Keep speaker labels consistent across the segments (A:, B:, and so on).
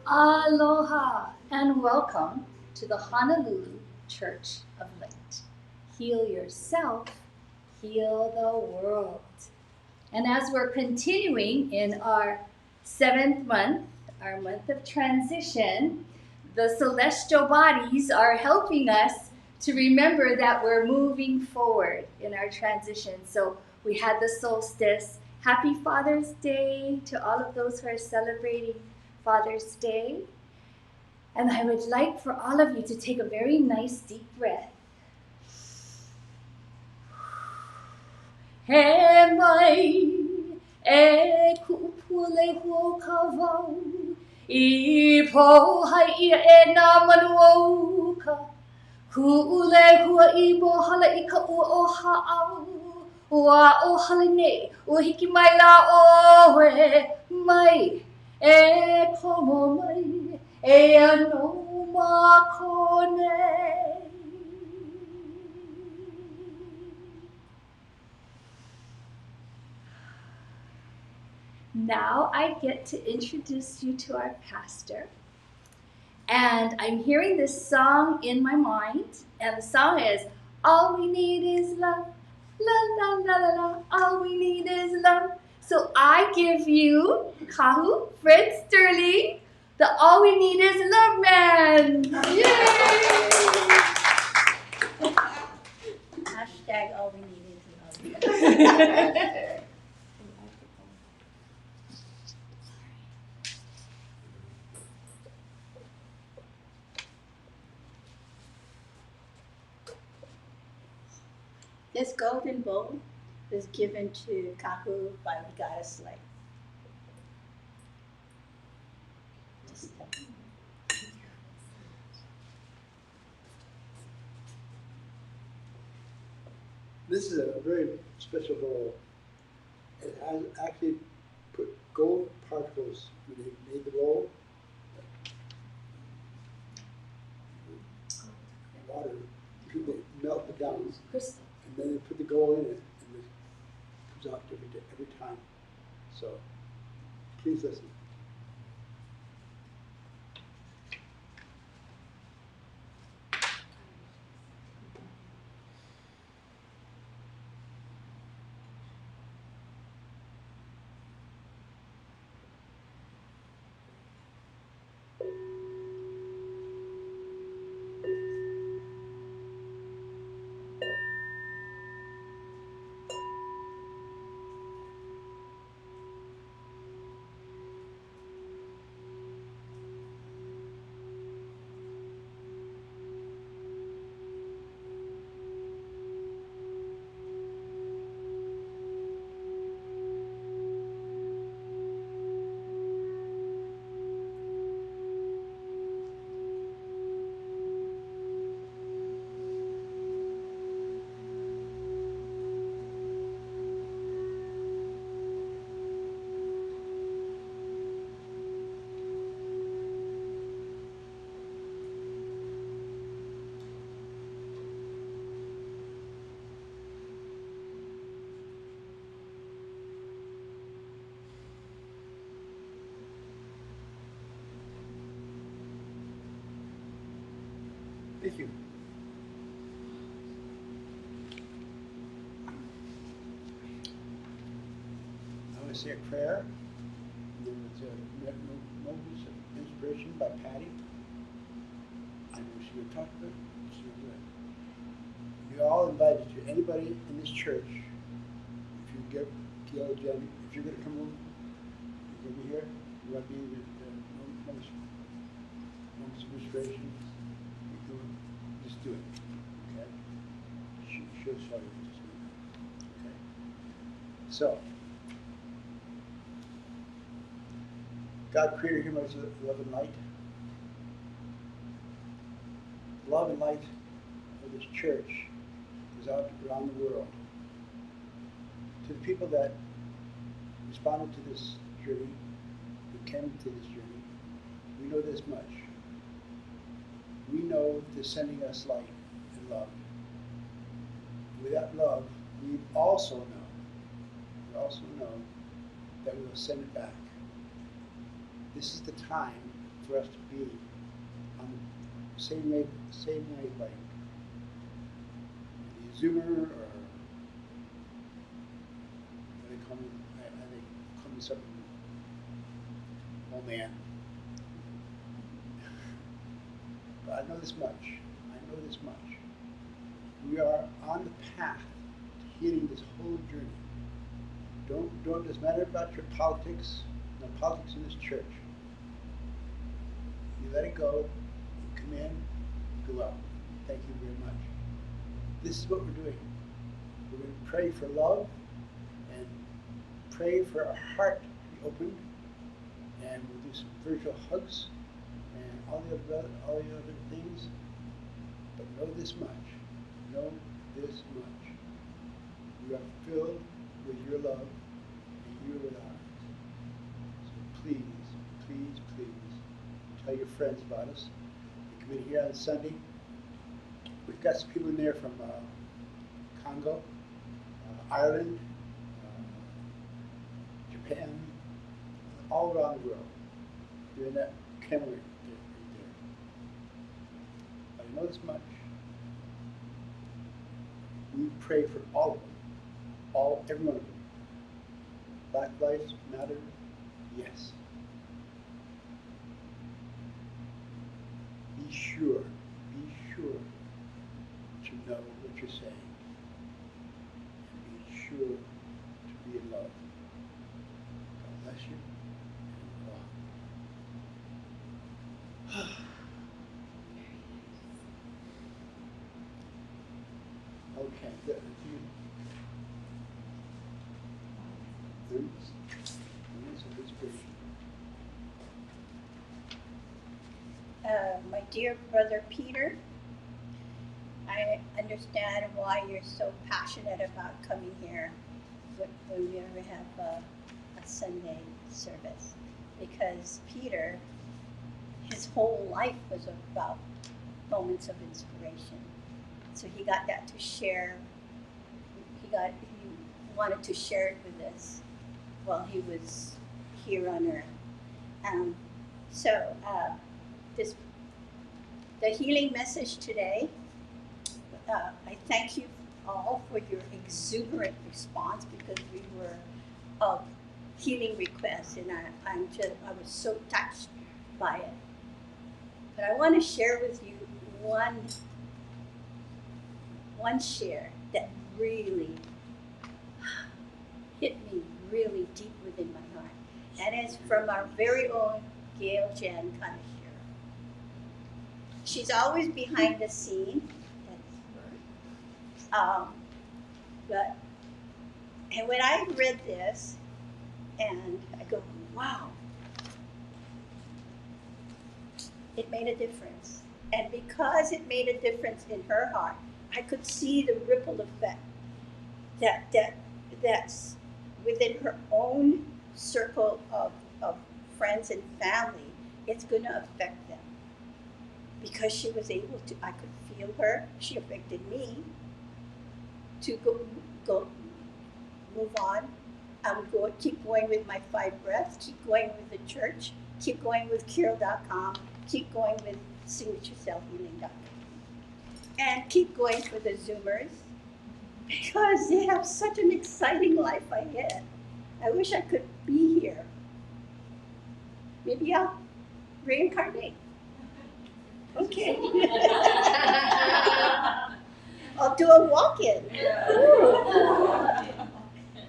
A: Aloha and welcome to the Honolulu Church of Light. Heal yourself, heal the world. And as we're continuing in our 7th month, our month of transition, the celestial bodies are helping us to remember that we're moving forward in our transition. So we had the solstice. Happy Father's Day to all of those who are celebrating Father's Day. And I would like for all of you to take a very nice deep breath. He mai e kuupule ho ka wau I po hai ia e nā manu ka kuule hua I mohala I ka ua o haau ua o hale nei ua hiki mai la oe mai e komo mai e ano ma kone. Now I get to introduce you to our pastor. And I'm hearing this song in my mind. And the song is, all we need is love. La la la la la, all we need is love. So I give you, Kahu, Fred Sterling, the All We Need Is Love Man. Yay!
B: Hashtag all we need is love. This golden bowl was given to Kahu by the goddess Light.
C: This is a very special bowl. It has actually put gold particles when they made the bowl. Water, they melt it down,
A: Crystal.
C: and then they put the gold in it, and it comes out every time. So, please listen. Thank you. I want to say a prayer. There was a moments of inspiration by Patty. I know she She's going to talk about it. She's going to do it. You're all invited to anybody in this church. If you get together, Jenny, if you're going to come over, you're going to be here. You want to be with Mom's administration. You do it. Just do it. Okay? She'll show you what to do. Okay? So, God created him as love and light. Love and light of this church is out around the world. To the people that responded to this journey, who came to this journey, we know this much. We know they're sending us light and love. With that love, we also know that we will send it back. This is the time for us to be on the same wavelength. The Zoomer, or they call me something, old man. But I know this much. We are on the path to healing this whole journey. Don't just matter about your politics. No politics in this church. You let it go, you come in, go out. Thank you very much. This is what we're doing. We're going to pray for love and pray for our heart to be opened, and we'll do some virtual hugs and all the other things. But know this much. We are filled with your love, and you are with ours. So please tell your friends about us. We come in here on Sunday. We've got some people in there from Congo, Ireland, Japan, all around the world. You're in that camera right there. But I know this much. We pray for all of them, every one of them. Black Lives Matter, yes. Be sure to know what you're saying. And be sure to be in love. God bless you. Okay.
B: My dear brother Peter, I understand why you're so passionate about coming here when we ever have a Sunday service, because Peter, his whole life was about moments of inspiration. So he got that to share. He wanted to share it with us while he was here on earth. The healing message today, I thank you all for your exuberant response, because we were of healing requests, and I was so touched by it. But I want to share with you one share that really hit me really deep within my heart, and it's from our very own Gail Jan Kanashiro. She's always behind the scene, and when I read this, and I go, wow, it made a difference. And because it made a difference in her heart, I could see the ripple effect that's within her own circle of friends and family. It's going to affect them. Because she was able to, I could feel her, she affected me, to go move on. I would keep going with my 5 breaths, keep going with the church, keep going with Kirill.com, keep going with SignatureCellHealing.com, and keep going for the Zoomers, because they have such an exciting life ahead. I wish I could be here. Maybe I'll reincarnate. Okay. I'll do a walk-in.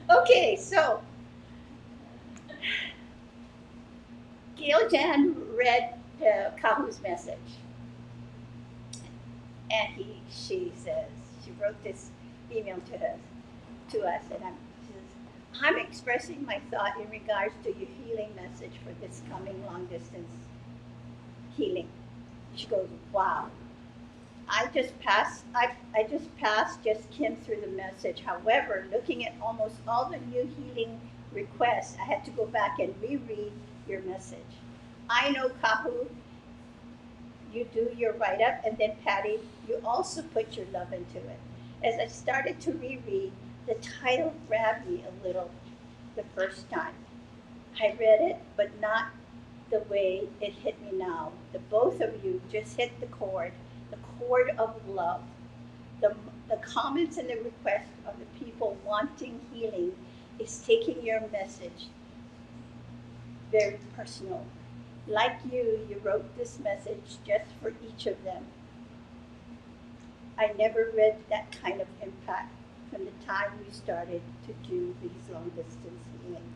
B: Okay, so Gail Jan read Kahu's message, and she says, she wrote this email to us, and she says, I'm expressing my thought in regards to your healing message for this coming long distance healing. She goes, wow. I just skimmed through the message. However, looking at almost all the new healing requests, I had to go back and reread your message. I know, Kahu, you do your write-up, and then Patty, you also put your love into it. As I started to reread, the title grabbed me a little the first time. I read it, but not the way it hit me now. The both of you just hit the chord of love. The comments and the requests of the people wanting healing is taking your message very personal. Like you wrote this message just for each of them. I never read that kind of impact from the time we started to do these long distance healing.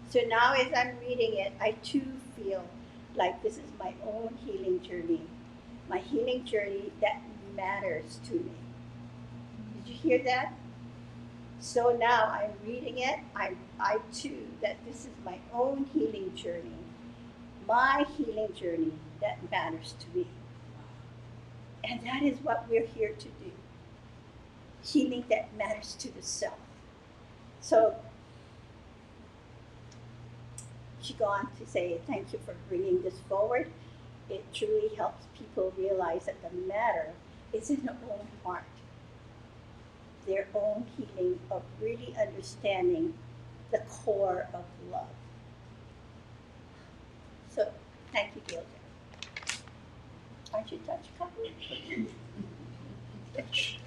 B: So now as I'm reading it, I too feel like this is my own healing journey. My healing journey that matters to me. Did you hear that? So now I'm reading it, I too, that this is my own healing journey. My healing journey that matters to me. And that is what we're here to do. Healing that matters to the self. So she go on to say, thank you for bringing this forward. It truly helps people realize that the matter is in their own heart, their own healing of really understanding the core of love. So, thank you, Gilda. Aren't you touched, Kahu?
C: Touch.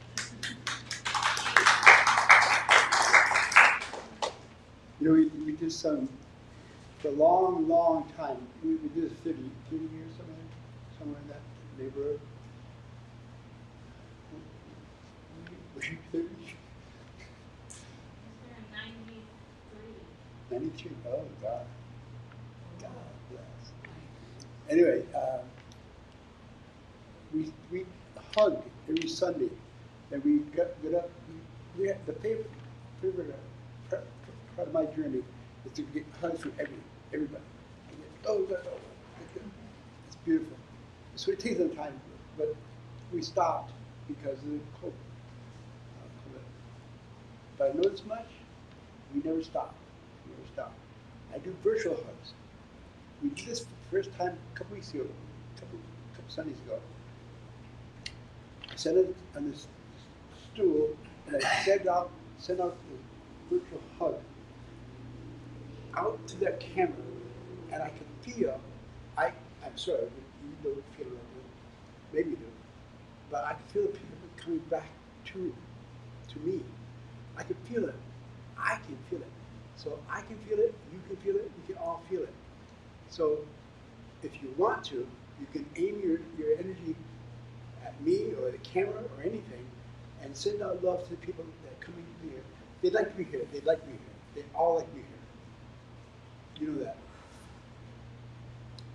C: You know, we did some, for a long, long time, we did 30 years, somewhere in that neighborhood. Was you 30? 93. Oh, God. God bless. Anyway, we hugged every Sunday, and we got up. We had the favorite part of my journey is to get hugs from everybody. Oh, it's beautiful. So it takes some time, but we stopped because of the COVID. But I know this much: we never stop. We never stop. I do virtual hugs. We did this for the first time a couple weeks ago, a couple Sundays ago. I sat on this stool and I sent out the virtual hug out to that camera, and I could feel. I'm sorry, you don't feel it, maybe you do, but I could feel the people coming back to me. I could feel it. I can feel it. So I can feel it, you can feel it, we can all feel it. So if you want to, you can aim your energy at me or the camera or anything and send out love to the people that are coming here. They'd like to be here. They'd like to be here. They all like to be here. You know that.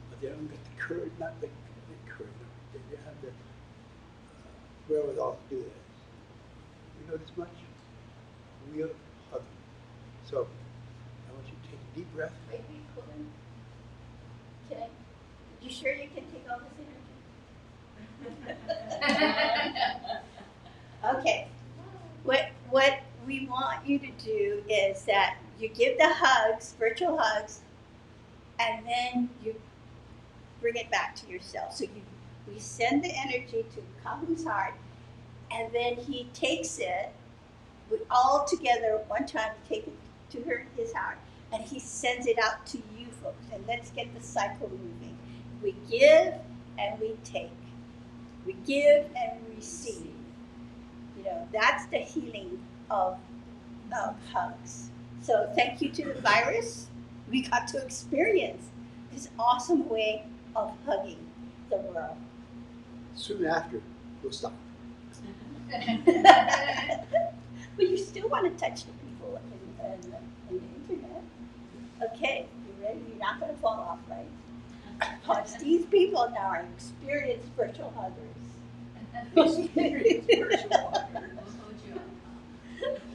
C: But they don't get the courage, not the courage. They have the wherewithal to do that. You know this much? Real hugging. So I want you to take a deep breath.
B: Wait, hold on. You sure you can take all this energy? Okay. What we want you to do is that you give the hugs, virtual hugs, and then you bring it back to yourself. So we send the energy to Kahu's heart, and then he takes it. We all together one time take it to his heart, and he sends it out to you folks. And let's get the cycle moving. We give and we take. We give and we receive. You know, that's the healing of hugs. So thank you to the virus. We got to experience this awesome way of hugging the world.
C: Soon after, we'll stop.
B: But you still want to touch the people in the internet. Okay, you ready? You're not going to fall off, right? Because these people now are experienced virtual huggers.
D: Experienced virtual huggers.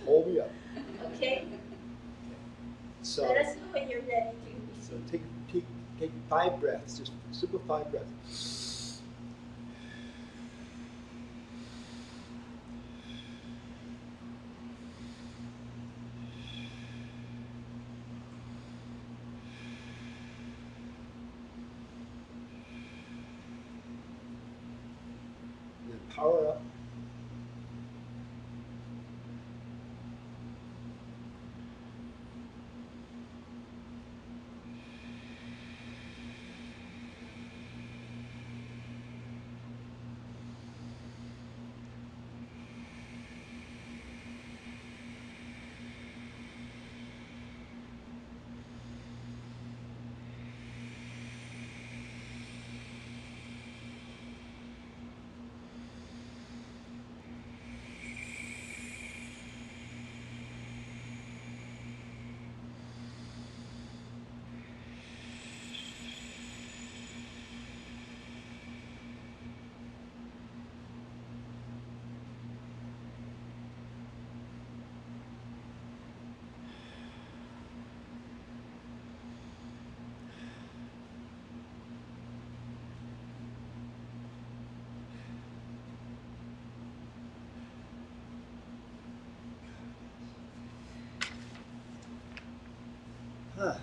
C: Hold me up.
B: Okay,
C: So,
B: let us know when you're ready to
C: so
B: receive.
C: take 5 breaths, just simple 5 breaths. Then power up. Huh.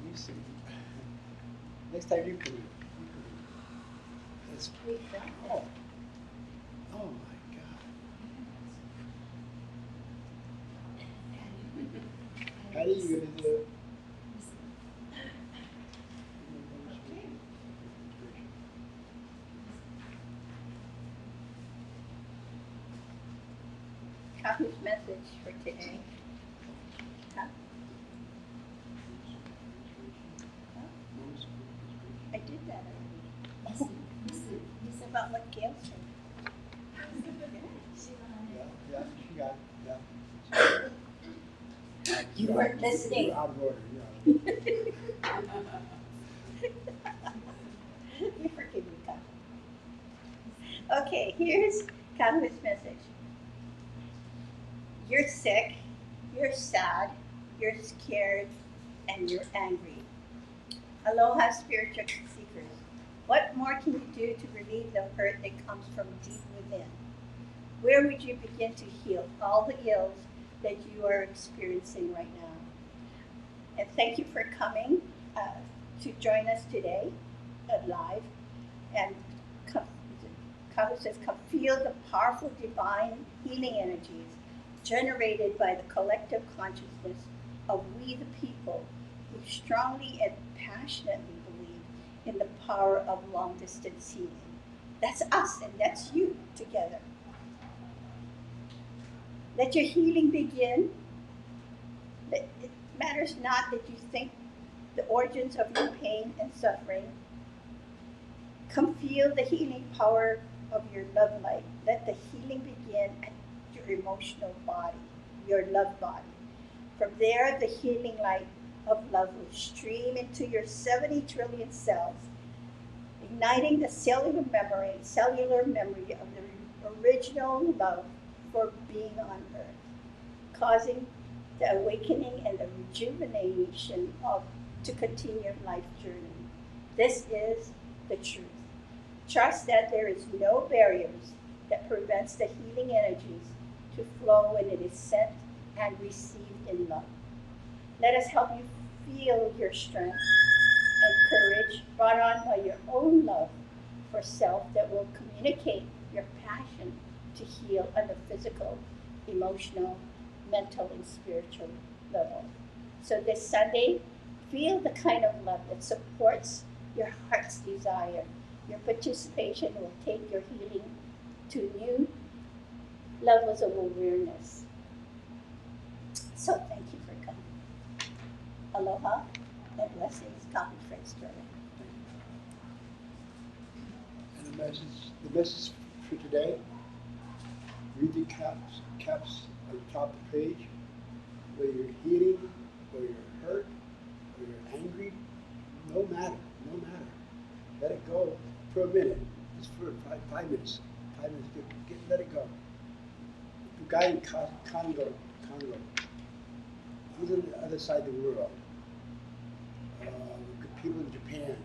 C: You see. Next time you come in. It's, oh. Oh my God. Patty, you gonna do it?
B: Kahu's message for today. Huh? I did that already. It's about what Gail said.
C: Yeah, she got it, yeah.
B: You weren't listening.
C: You're out of order, yeah.
B: You forgive me, Kahu. Okay, here's Kahu's message. You're sick, you're sad, you're scared, and you're angry. Aloha, spiritual seekers. What more can you do to relieve the hurt that comes from deep within? Where would you begin to heal all the ills that you are experiencing right now? And thank you for coming to join us today live. And Kahu says, come feel the powerful divine healing energies generated by the collective consciousness of we the people who strongly and passionately believe in the power of long distance healing. That's us and that's you together. Let your healing begin. It matters not that you think the origins of your pain and suffering. Come feel the healing power of your love light. Let the healing begin at your emotional body, your love body. From there, the healing light of love will stream into your 70 trillion cells, igniting the cellular memory of the original love for being on earth, causing the awakening and the rejuvenation to continue life journey. This is the truth. Trust that there is no barriers that prevents the healing energies to flow when it is sent and received in love. Let us help you feel your strength and courage brought on by your own love for self that will communicate your passion to heal on the physical, emotional, mental, and spiritual level. So this Sunday, feel the kind of love that supports your heart's desire. Your participation will take your healing to new levels of awareness. So thank you for coming. Aloha and blessings. Kahu Fred Sterling.
C: The message for today, read the caps on the top of the page. Whether you're healing, whether you're hurt, whether you're angry, no matter. Let it go for a minute, just for 5 minutes. 5 minutes, let it go. The guy in Congo, he's on the other side of the world. People in Japan,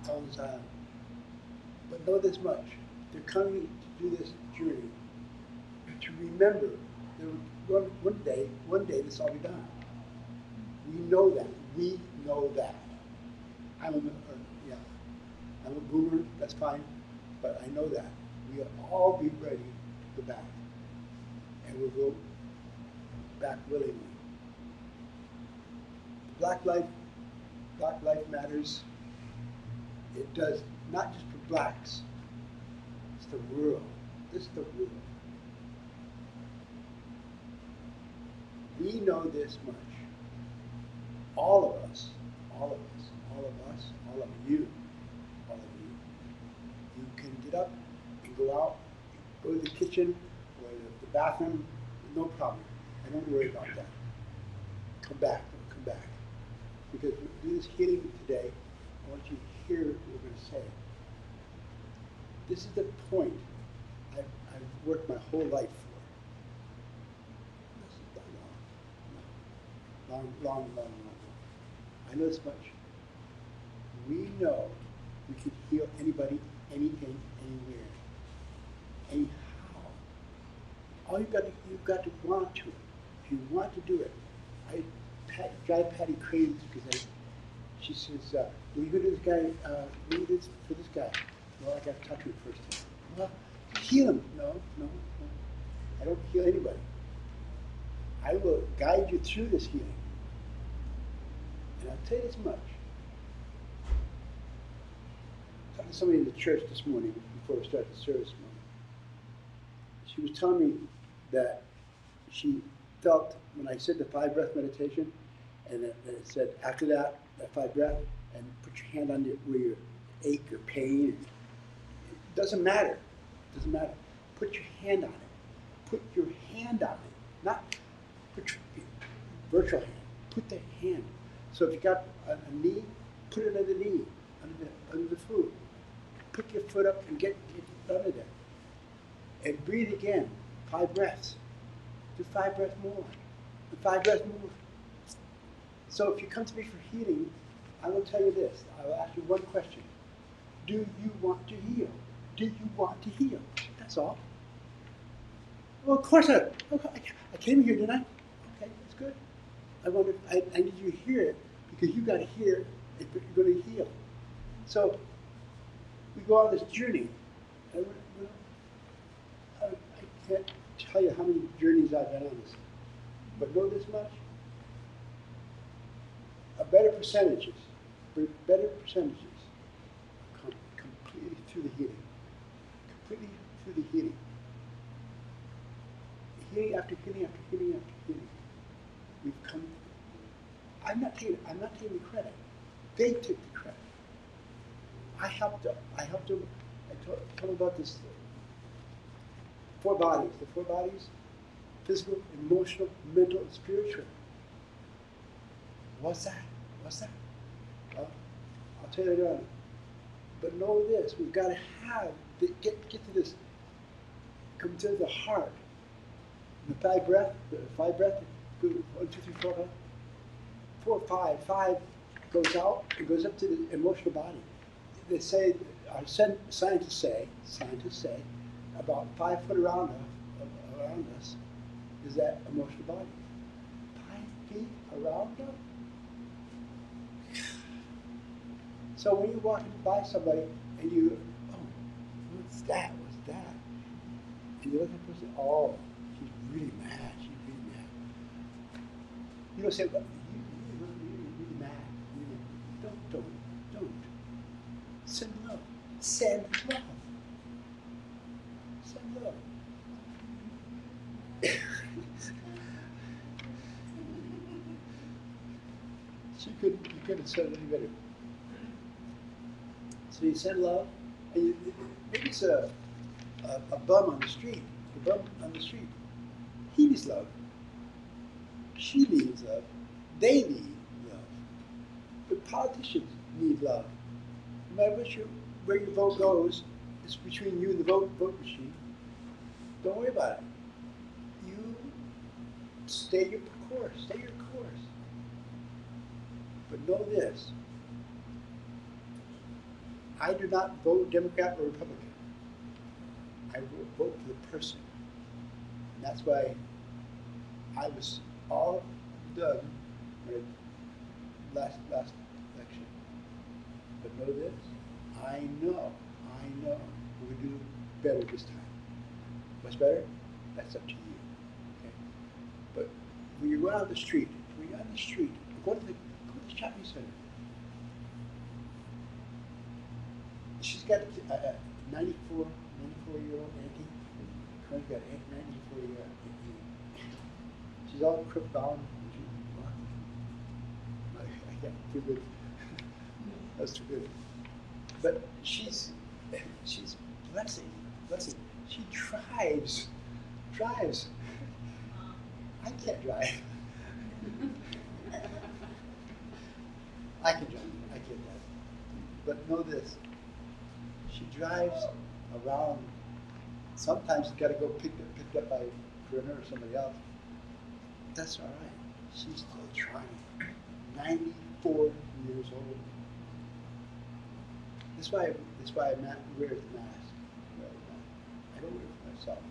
C: Tanzania. But know this much, they're coming to do this journey, to remember that one day this will be done. We know that. I'm a boomer, that's fine, but I know that. We'll all be ready to go back. And we'll go back willingly. Black Life Matters, it does not just for blacks, it's the world. This is the world. We know this much. All of us, all of you. You can get up and go out, go to the kitchen or the bathroom, no problem. I don't worry about that. Come back. Because we do this healing today, I want you to hear what we're going to say. This is the point I've worked my whole life for. This is long. I know this much. We know we can heal anybody, anything, anywhere, anyhow. All you've got to want to. If you want to do it, drive Patty crazy because she says, will you go to this guy, will you do this for this guy? Well, I got to talk to him first. Well, heal him. No. I don't heal anybody. I will guide you through this healing. And I'll tell you this much. I talked to somebody in the church this morning before we started the service this morning. She was telling me that she felt when I said the 5-breath meditation, and it said after that 5 breath, and put your hand on where your ache or pain. It doesn't matter. Put your hand on it. Not put your virtual hand. Put the hand. So if you got a knee, put it under the knee, under the foot. Pick your foot up and get under there. And breathe again. 5 breaths. Do 5 breaths more. And 5 breaths more. So if you come to me for healing, I will tell you this. I will ask you one question. Do you want to heal? That's all. Well, of course I came here, didn't I? Okay, that's good. I need you to hear it because you got to hear it if you're going to heal. So we go on this journey. I can't tell you how many journeys I've been on this, but know this much. Better percentages come completely through the healing. Healing after healing. We've come. I'm not taking the credit. They took the credit. I helped them. I told them about this. 4 bodies. The 4 bodies: physical, emotional, mental, and spiritual. What's that? Well, I'll tell you later on. But know this: we've got to get to this. Come to the heart. The 5 breath. Go 1, 2, 3, 4, 5. 4, 5. 5 goes out. It goes up to the emotional body. They say, our scientists say, about 5 foot around us is that emotional body. 5 feet around us. So when you walk by somebody and you, what's that? And you look at the person, she's really mad. You don't say, well, you're really mad. Don't. Send love. You couldn't have said it any better. So you send love, And maybe it's a bum on the street. The bum on the street. He needs love. She needs love. They need love. But politicians need love. No matter where your vote goes, it's between you and the vote machine. Don't worry about it. You stay your course. Stay your course. But know this. I do not vote Democrat or Republican. I vote for the person. And that's why I was all done with last election. But know this, I know we're going to do better this time. What's better? That's up to you. Okay? But when you go out on the street, go to the shopping center. She's got a 94-year-old auntie. Connie's got a 94-year-old auntie. She's all crooked down. Yeah, too good. That's too good. But she's blessing. She drives. I can't drive. I can drive. But know this. She drives around. Sometimes she's got to go picked up by Brenner or somebody else. That's all right. She's still trying. 94 years old. That's why I'm not wear the mask. I don't wear it for myself.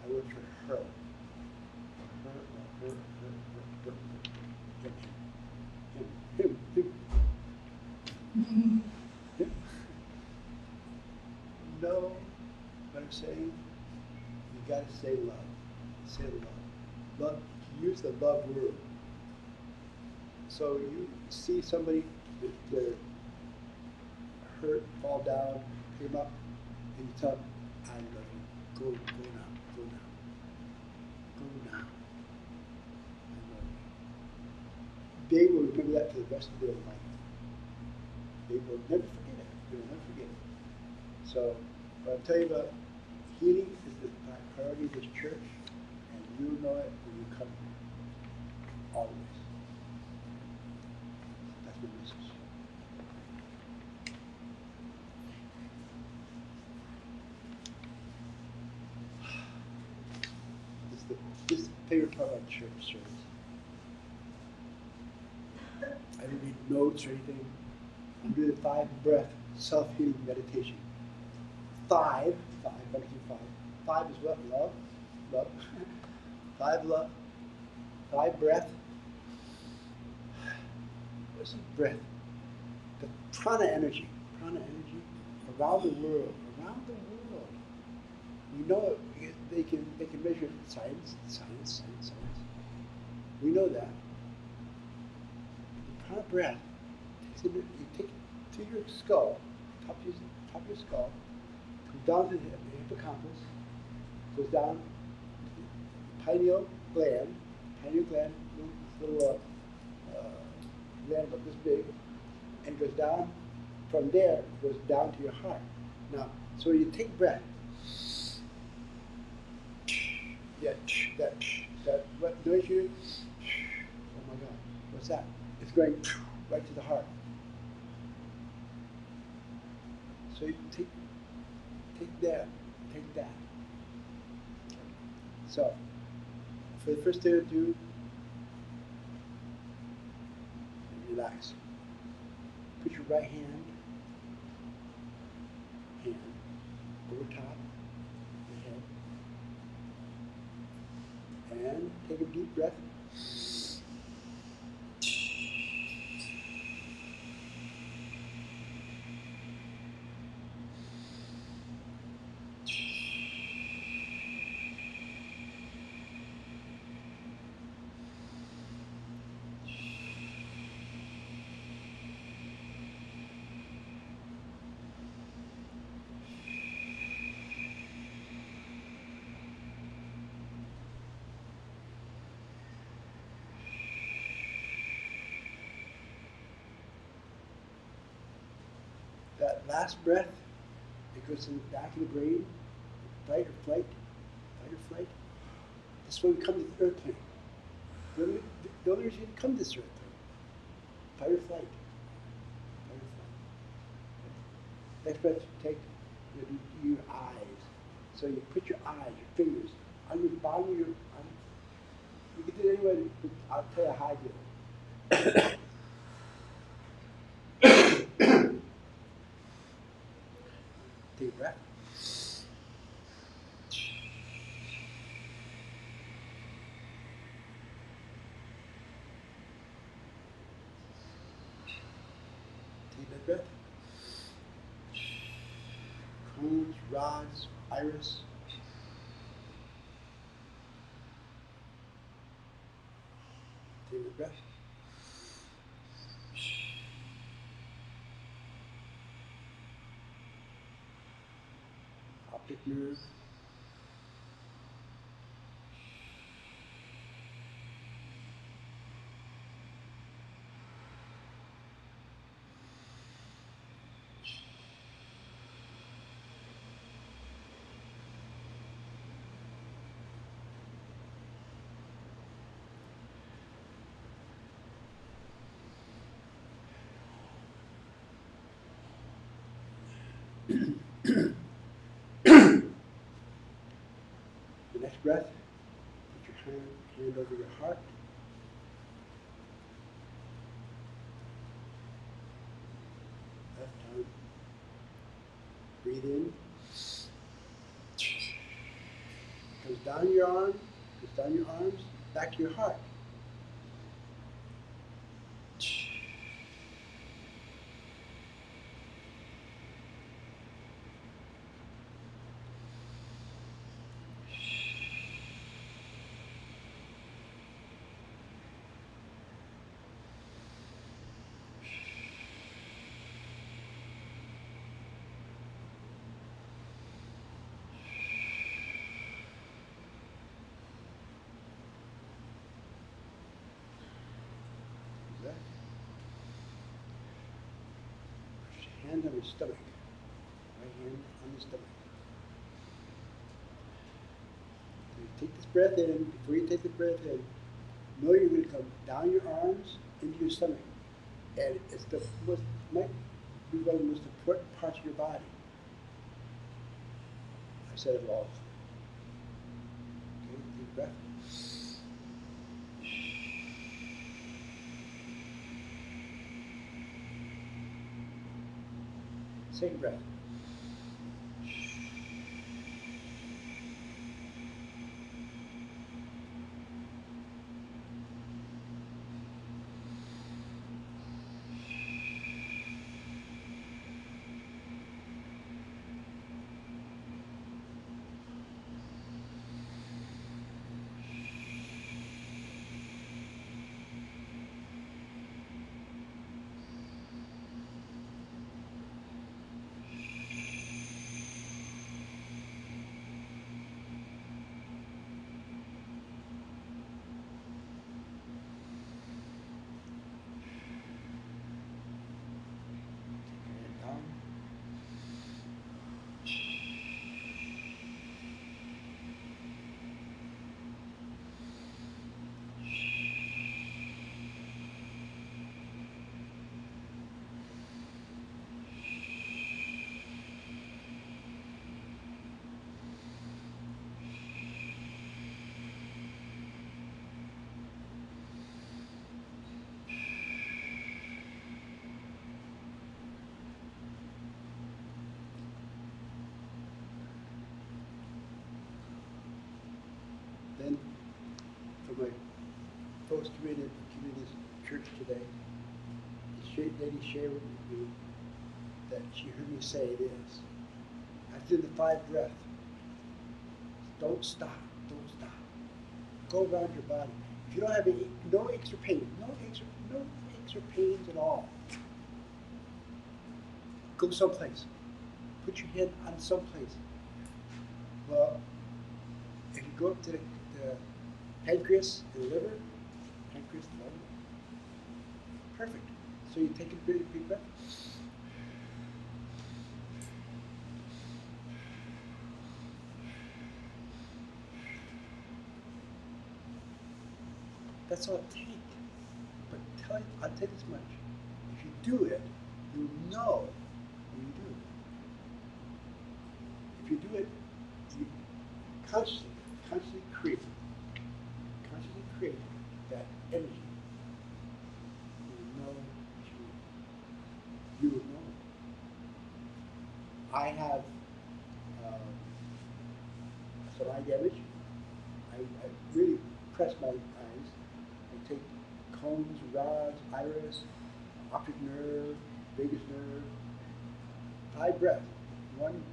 C: I wear it for her. Him. Know what I'm saying? You gotta say love. Say love. Love. Use the love word. So you see somebody that they're hurt, fall down, pick them up, and you tell them, I love you. Go now. I love you. They will remember that for the rest of their life. They will never forget it. So, what I'm telling you about healing is the priority of this church, and you know it when you come always. That's my message. This is the favorite part of church service. I don't need notes or anything. I'm doing the 5-breath self-healing meditation. 5 is what? Love. 5 love. 5 breath. What's the breath? The prana energy around the world. We know it, they can measure science. We know that. The prana breath, you take it to your skull, top of your skull, comes down to the hippocampus, goes down to the pineal gland, little gland about this big, and goes down, from there, it goes down to your heart. Now, so you take breath. Yeah, that what noise you? Oh my God, what's that? It's going right to the heart. So you take that. So, for the first thing to do, relax. Put your right hand over top your head. And take a deep breath. That last breath, it goes in the back of the brain, fight or flight, fight or flight. That's why we come to the airplane. The only reason you come to this airplane, fight or flight. Fight or flight. Next breath you take, you do your eyes. So you put your eyes, your fingers, on your bottom of your, you can do it anyway, but I'll tell you how I do it. Take a breath. Take that breath. Crohn's, rods, iris. Take a breath. Optic nerve. The next breath, put your hand over your heart. Left arm. Breathe in. Comes down your arm, goes down your arms, back to your heart. That. Put your hand on your stomach. Right hand on the stomach. So you take this breath in. Before you take the breath in, know you're going to come down your arms into your stomach. And it's the most, might be one of the most important parts of your body. I said it all. Okay, deep breath. Second breath. Down. Then, for my folks committed to this church today, the lady shared with me that she heard me say this. After the 5 breaths, don't stop, don't stop. Go around your body. If you don't have any, no aches or pains, no aches or pains at all, go someplace. Put your head on someplace. Well, if you go up to the pancreas and the liver, pancreas, liver, perfect. So you take a big breath. That's all it takes. But I'll tell you this much. If you do it, you'll know when you do it. If you do it, you constantly create that energy. You will know what you will know. I have some eye damage. I really press my eyes. I take cones, rods, iris, optic nerve, vagus nerve. 5 breaths. 1.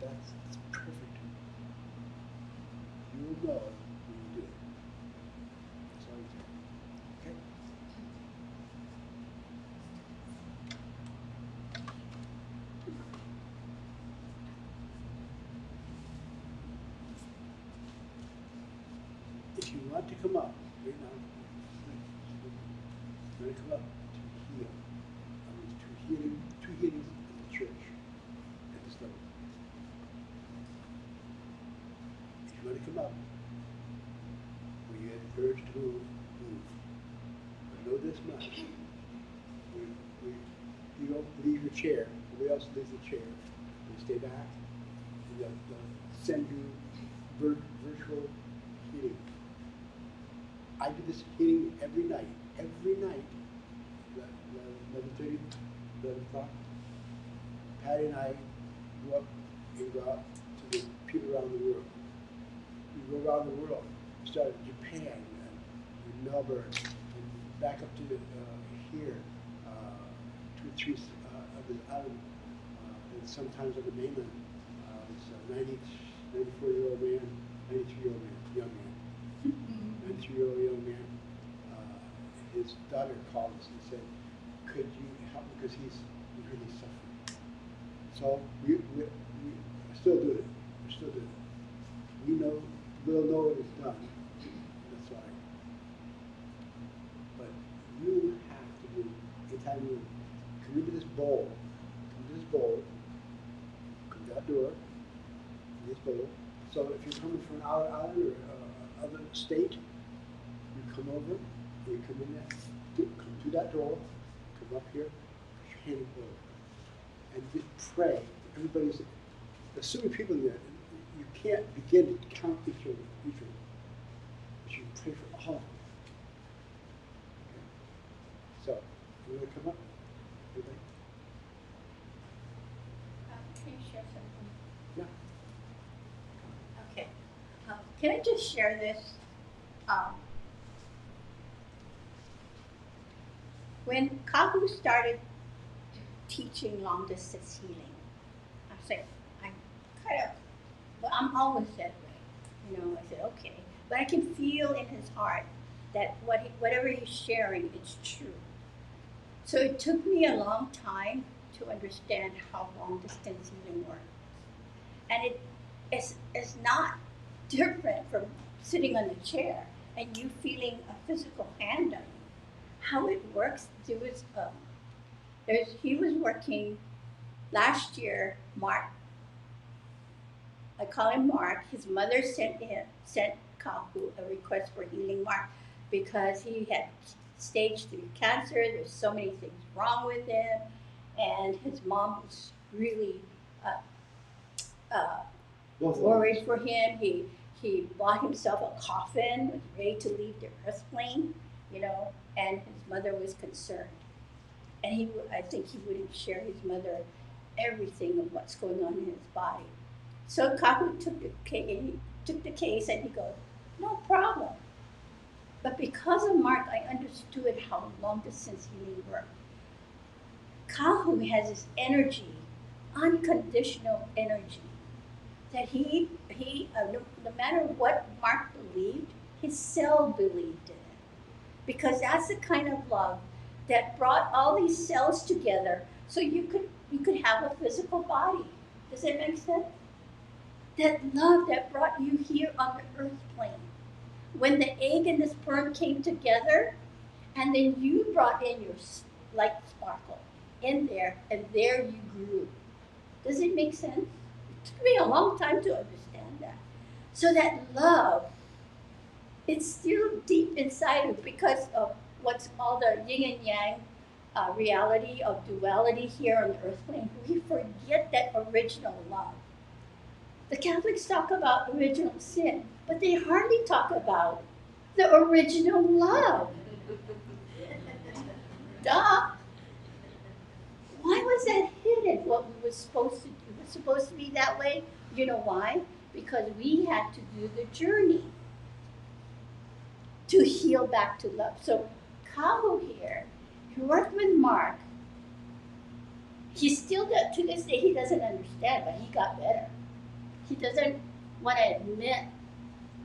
C: That's perfect. You will know when you do it. That's all you do. Okay? If you want to come up right now, you want to come up to heal. Two healings in the church at this level. If you want to come up, when you have the urge to move. But know this much. You don't leave your chair. Nobody else leaves the chair. You stay back. And they'll send you virtual healing. I do this healing every night. Every night. 11:30, 11 o'clock. Patty and I go up and go out to the people around the world. We go around the world. We start in Japan and Melbourne, and back up to here, 2 or 3 others out, and sometimes on the mainland. It's a 94-year-old man, 93-year-old man, young man. 93-year-old young man. His daughter called us and said, "Could you help me, because he's really suffering." So we still do it. We're still doing it. We'll know it is done. That's why. But you have to do, anytime you come into this bowl, come to that door, in this bowl. So if you're coming from an island or other state, you come over, you come in there, come through that door, come up here, put your hand in the bowl, and just pray. Everybody's, there's so many people in there, you can't begin to count each other. But you pray for all of them. Okay? So, you want to come up? Everybody?
B: Can you share something?
C: Yeah.
B: Okay. Can I just share this? When Kahu started teaching long distance healing, I said, I'm always that way. I said, okay. But I can feel in his heart that whatever he's sharing, it's true. So it took me a long time to understand how long distance healing works. And it's not different from sitting on a chair and you feeling a physical hand on you. How it works, he was working last year, Mark. I call him Mark. His mother sent Kahu a request for healing Mark because he had stage 3 cancer. There's so many things wrong with him, and his mom was really worried for him. He bought himself a coffin, was ready to leave the earth plane, and his mother was concerned. And I think he wouldn't share his mother everything of what's going on in his body. So Kahu took the case and he goes, "No problem." But because of Mark, I understood how long distance healing worked. Kahu has this energy, unconditional energy, that he no matter what Mark believed, his cell believed in it. Because that's the kind of love that brought all these cells together so you could have a physical body. Does that make sense? That love that brought you here on the earth plane. When the egg and the sperm came together, and then you brought in your light sparkle in there, and there you grew. Does it make sense? It took me a long time to understand that. So that love, it's still deep inside of because of what's all the yin and yang reality of duality here on the earth plane. We forget that original love. The Catholics talk about original sin, but they hardly talk about the original love. Duh. Why was that hidden? What we were supposed to do? It was supposed to be that way. You know why? Because we had to do the journey to heal back to love. So Kaho here, he worked with Mark. He still, to this day, he doesn't understand, but he got better. He doesn't want to admit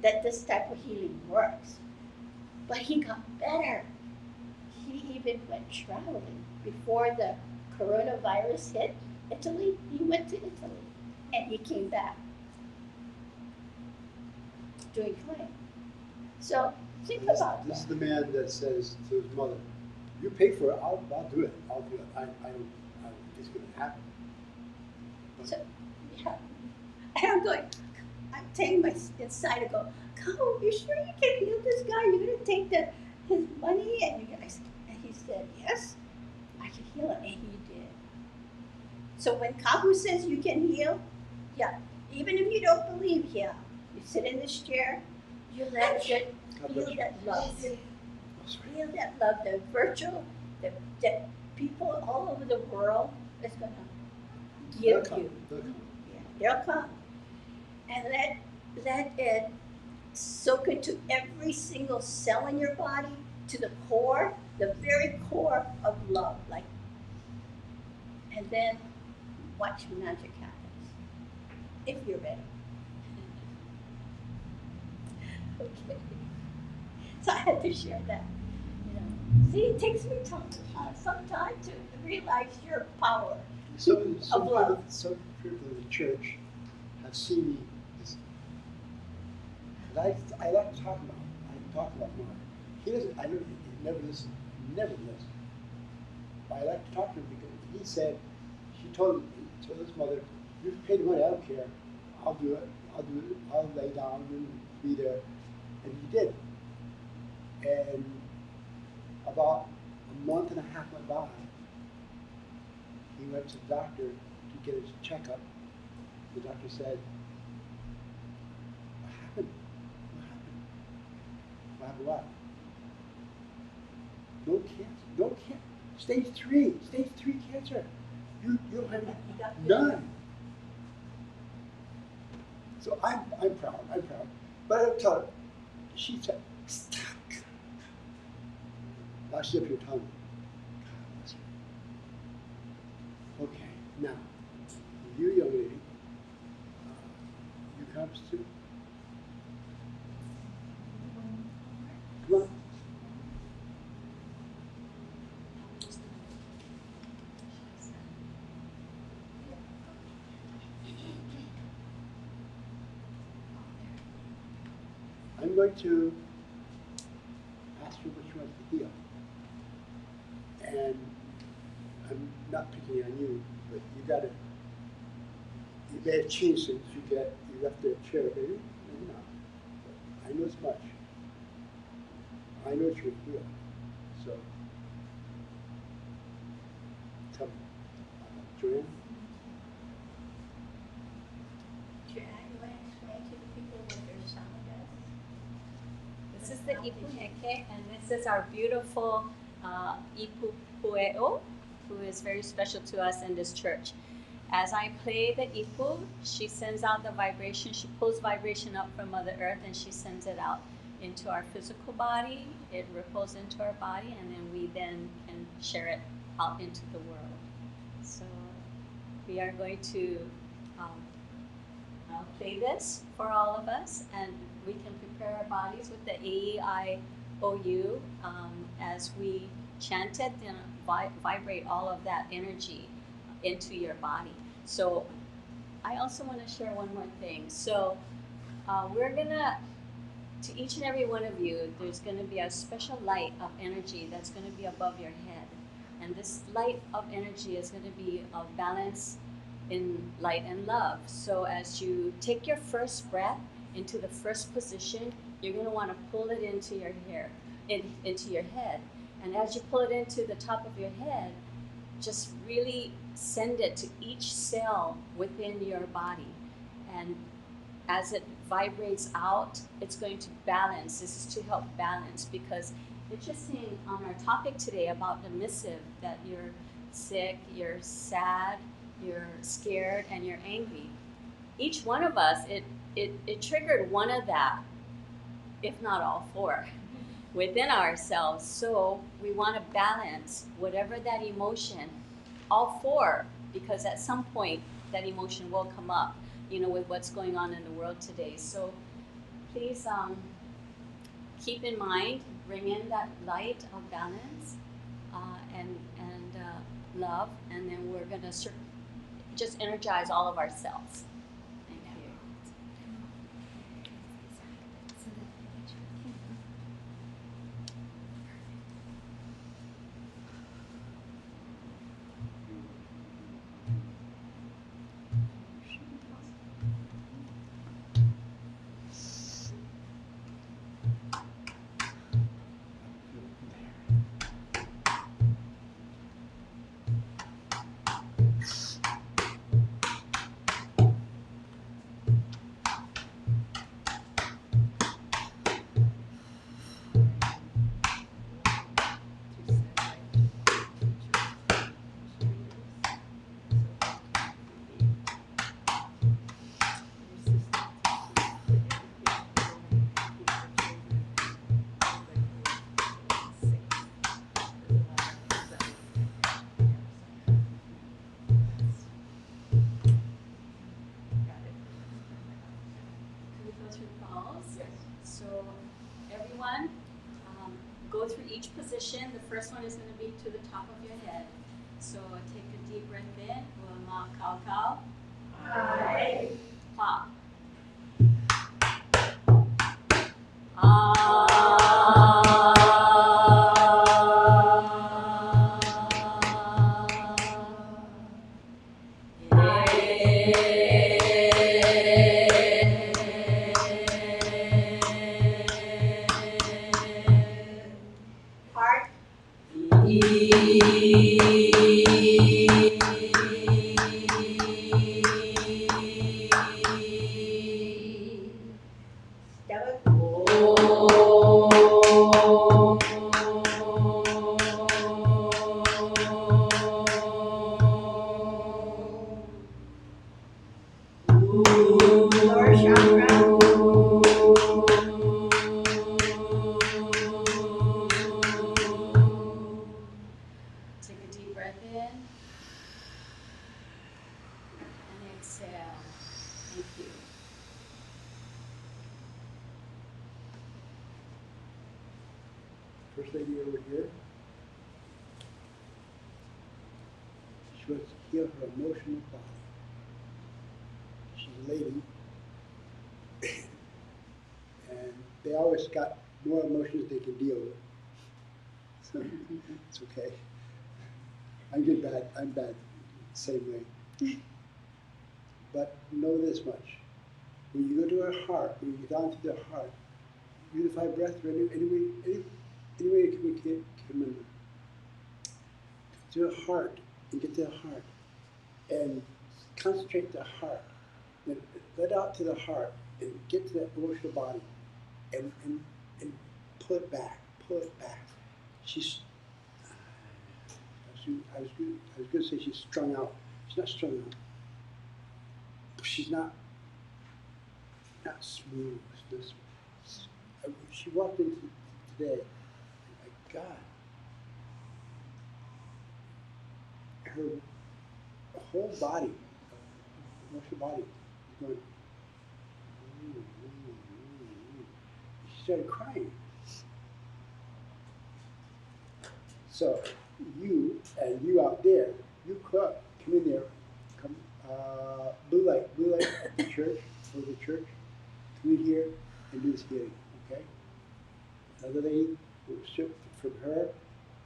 B: that this type of healing works, but he got better. He even went traveling before the coronavirus hit Italy. He went to Italy and he came back doing fine. So think about
C: This is
B: that.
C: the man that says to his mother, "You pay for it. I'll do it. I'll do it. I don't it's going to happen."
B: So, yeah. And I'm going, I'm taking my inside and go, "Go, you sure you can heal this guy? You're going to take his money?" And he said, "Yes, I can heal him." And he did. So when Kahu says you can heal, yeah, even if you don't believe, yeah, you sit in this chair, you let it
C: God bless
B: feel
C: you.
B: that love.
C: Oh, sorry.
B: Feel that love, the virtual, that people all over the world is going to
C: They'll
B: give
C: come.
B: you.
C: They'll come.
B: Yeah, they'll come. And let it soak into every single cell in your body, to the core, the very core of love. Like, and then watch magic happens. If you're ready. Okay. So I had to share that. You know. See, it takes me some time to realize your power.
C: Some
B: love.
C: people in the church have seen me as, I like to talk about. I talk about Mark. He doesn't. I know he never listens. Never listens. But I like to talk to him because he said he told his mother, "You pay the money. I don't care. I'll do it. I'll do it. I'll lay down and be there." And he did. And about a month and a half went by. He went to the doctor to get his checkup. The doctor said, "What happened? What happened? What happened what? No cancer. No cancer. Stage 3 cancer. You don't have none." So I'm proud. But I don't tell her. She said, "Stop." Now she's up here telling me. God bless her. Okay, now, you young lady, you come too? Come on. I'm going to ask you what you want to heal. And I'm not picking on you, but you may have changed since you left the chair, maybe not. But I know as much. I know what you feel. So, tell me. Joanne?
B: Joanne, you want to explain to the people what their sound does?
A: This is the Ipuneke, and this is our beautiful Ipu Pueo, who is very special to us in this church. As I play the Ipu, she sends out the vibration. She pulls vibration up from Mother Earth, and she sends it out into our physical body. It ripples into our body, and then we then can share it out into the world. So we are going to play this for all of us, and we can prepare our bodies with the AEIOU as we chant it and vibrate all of that energy into your body. So I also want to share one more thing. So we're gonna, to each and every one of you, there's gonna be a special light of energy that's gonna be above your head. And this light of energy is gonna be of balance,
E: in light and love. So as you take your first breath into the first position, you're going to want to pull it into your hair, into your head. And as you pull it into the top of your head, just really send it to each cell within your body. And as it vibrates out, it's going to balance. This is to help balance, because interesting on our topic today about the missive, that you're sick, you're sad, you're scared, and you're angry. Each one of us, it triggered one of that, if not all four, within ourselves. So we want to balance whatever that emotion, all four, because at some point that emotion will come up, with what's going on in the world today. So please keep in mind, bring in that light of balance and love, and then we're going to just energize all of ourselves. Thank you. So everyone, go through each position. The first one is going to be to the top of your head. So take a deep breath in. Ma kao kao. Hi. Pa.
C: First lady over here, she wants to heal her emotional body. She's a lady, and they always got more emotions they can deal with. So it's okay. I'm bad, same way. But know this much. When you go to her heart, when you get down to the heart, unified breath, or any way we can remember. To the heart, and get to the heart, and concentrate the heart. Then let out to the heart, and get to that emotional body, and pull it back, She's, I was going to say she's strung out. She's not strung out. She's not smooth. She walked into today, my God, her whole body, emotional body, is going. She started crying. So you out there, you come in there, blue light at the church, or the church, come in here and do this healing, okay? Another lady will shift from her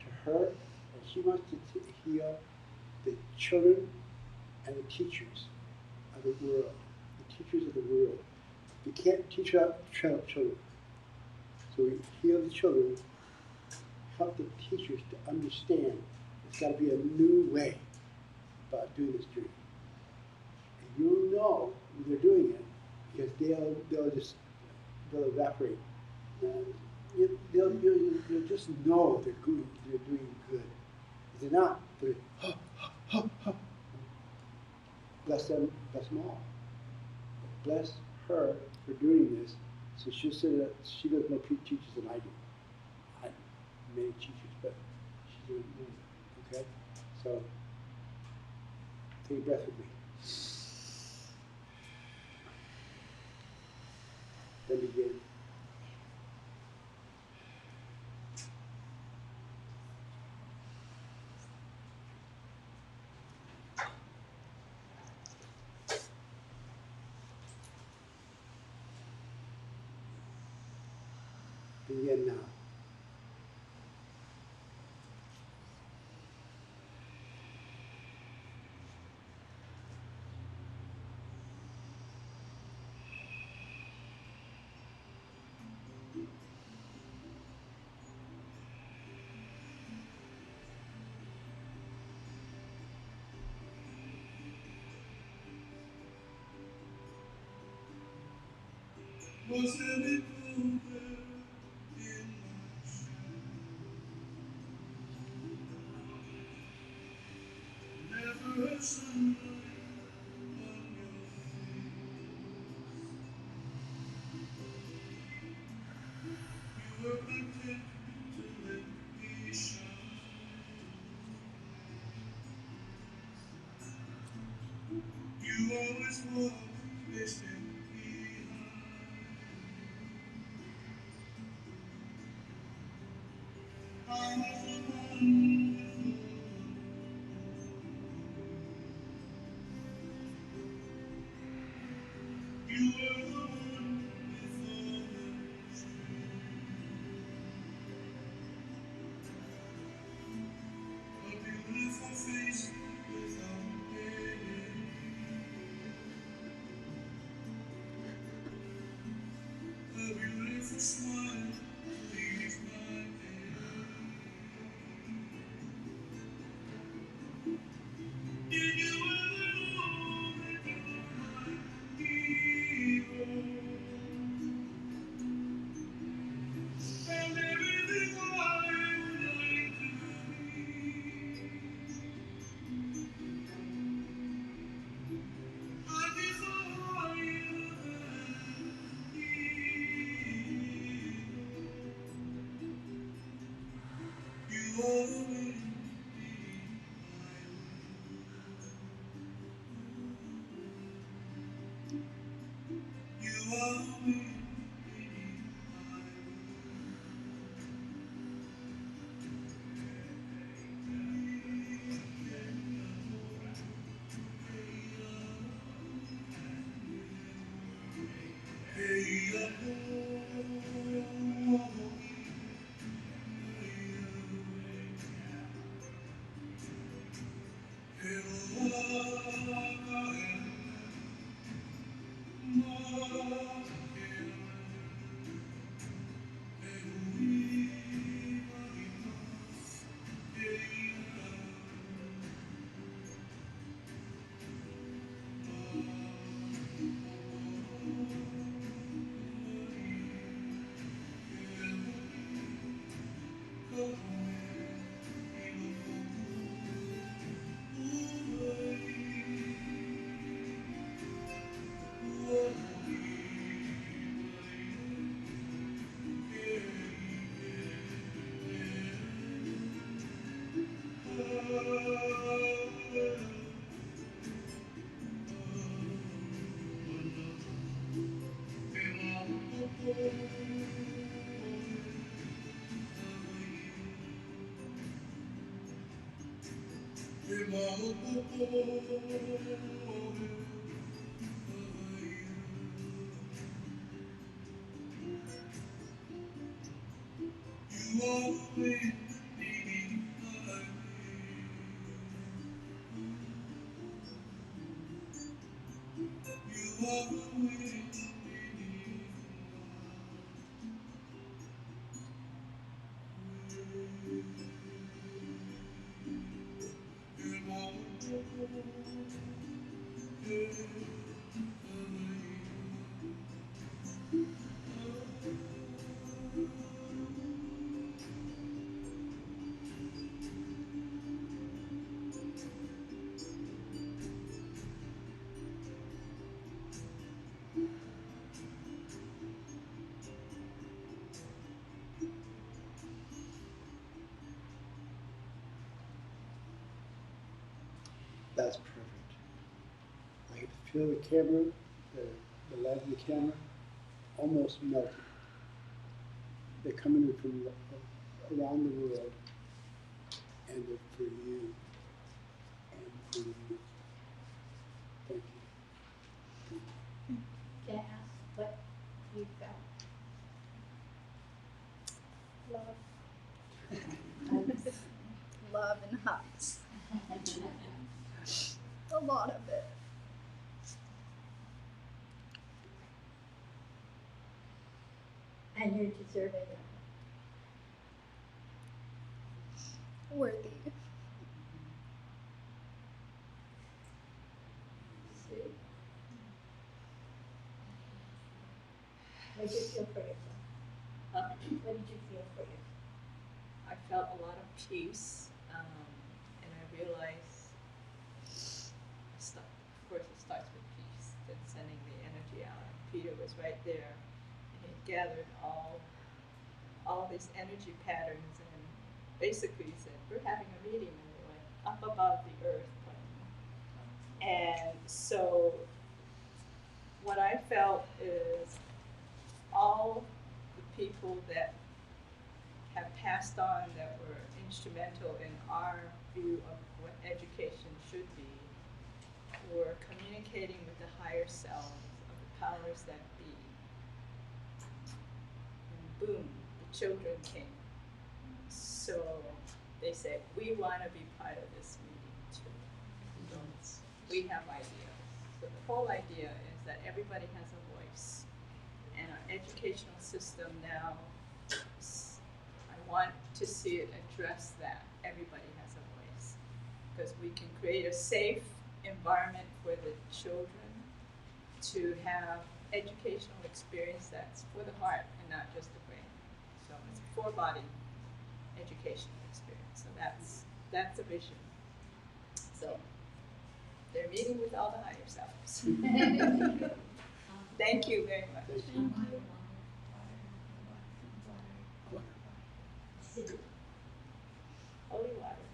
C: to her, and she wants to heal the children and the teachers of the world. The teachers of the world. We can't teach our children. So we heal the children, help the teachers to understand there's got to be a new way about doing this journey. And you'll know when they're doing it because they'll evaporate. You'll just know they're doing good. If they're not, they're bless them all. Bless her for doing this. So she said that she does more teachers than I do. I many teachers, but she's doing more. Okay? So take a breath with me. Then begin. Begin now.
F: Was any cool there in my shoes? Never a sunlight on your face. You were content to let me shine. You always walked facing behind. I was the one you were the one before the street. A beautiful face without any. A beautiful smile leaves my head. Did you ever know that you're my hero? And everything I would like to be. I desire you and you always be you always be hey, you always be my
C: That's perfect. I could feel the camera, the light of the camera, almost melting. They're coming in from around the world, and they're for you, and for you. Thank you.
B: Can I ask what you felt?
A: Love. Love and hugs. A lot of it.
B: And you're deserving of it.
A: Worthy.
B: Sue? What did you feel for yourself?
D: Huh?
B: What did you feel for yourself?
D: I felt a lot of peace, and I realized, of course, it starts with peace, then sending the energy out. And Peter was right there, and he gathered all these energy patterns, and basically he said, "We're having a meeting," and they went up above the earth plane. And so, what I felt is all the people that have passed on that were instrumental in our view of what education should be were communicating with the higher selves of the powers that be. And boom, the children came. So they said, we want to be part of this meeting too. We have ideas. So the whole idea is that everybody has a voice. And our educational system now, I want to see it address that. Everybody has a voice. Because we can create a safe environment for the children to have educational experience that's for the heart and not just the brain. So it's a four-body educational experience. So that's a vision. So they're meeting with all the higher selves. Thank you very much.
C: Thank you.
D: Holy water.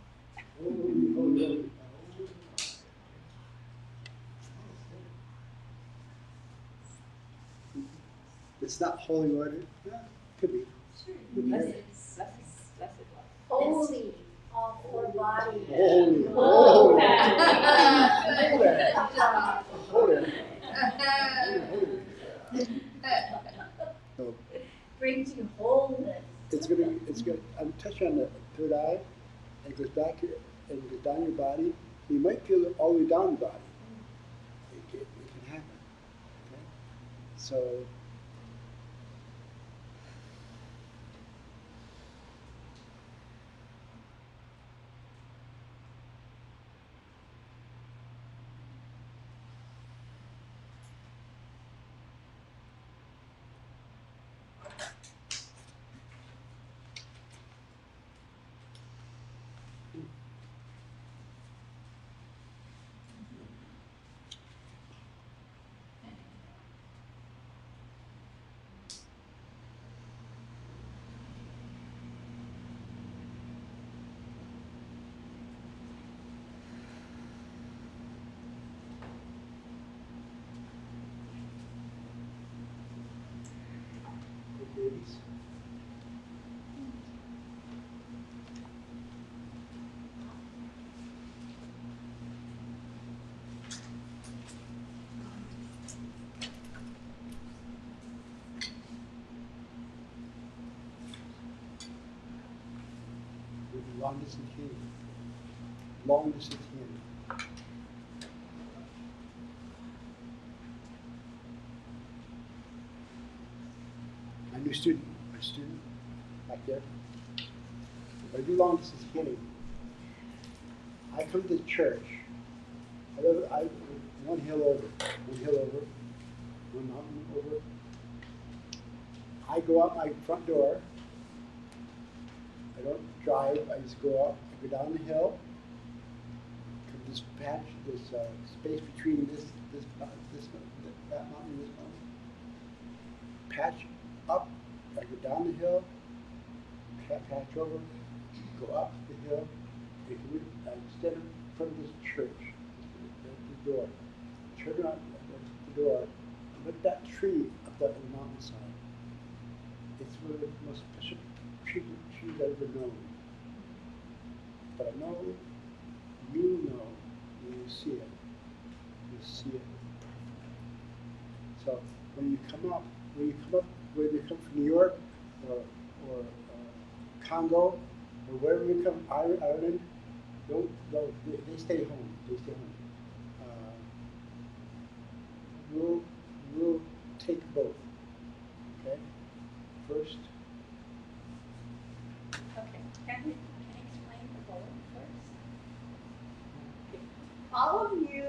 C: It's not holy water. Yeah, could be.
D: Blessed water.
B: Holy, all four bodies.
C: Holy.
B: Oh,
C: Holy. So
B: brings you wholeness.
C: it's gonna. I'm touching on the third eye, and it goes back here, and it goes down your body. You might feel it all the way down the body. It can happen. Okay? So. Babies. With the long distance healing. Long distance healing. student, back there. I do long distance healing. I come to church. I live one hill over, one mountain over. I go out my front door. I don't drive. I just go out. I go down the hill. Come this patch, this space between that mountain and this mountain. Patch up. I go down the hill. Patch over. Go up the hill. I stand in front of this church. The door. Turn around the door. Look at that tree up there on the mountainside. It's one of the most special trees I've ever known. But I know you know when you see it. You see it perfectly. So when you come up, whether you come from New York or Congo or wherever you come, Ireland, they stay home. They stay home. We'll take both. Okay? First.
B: Okay, can you explain the bowl first? All of you,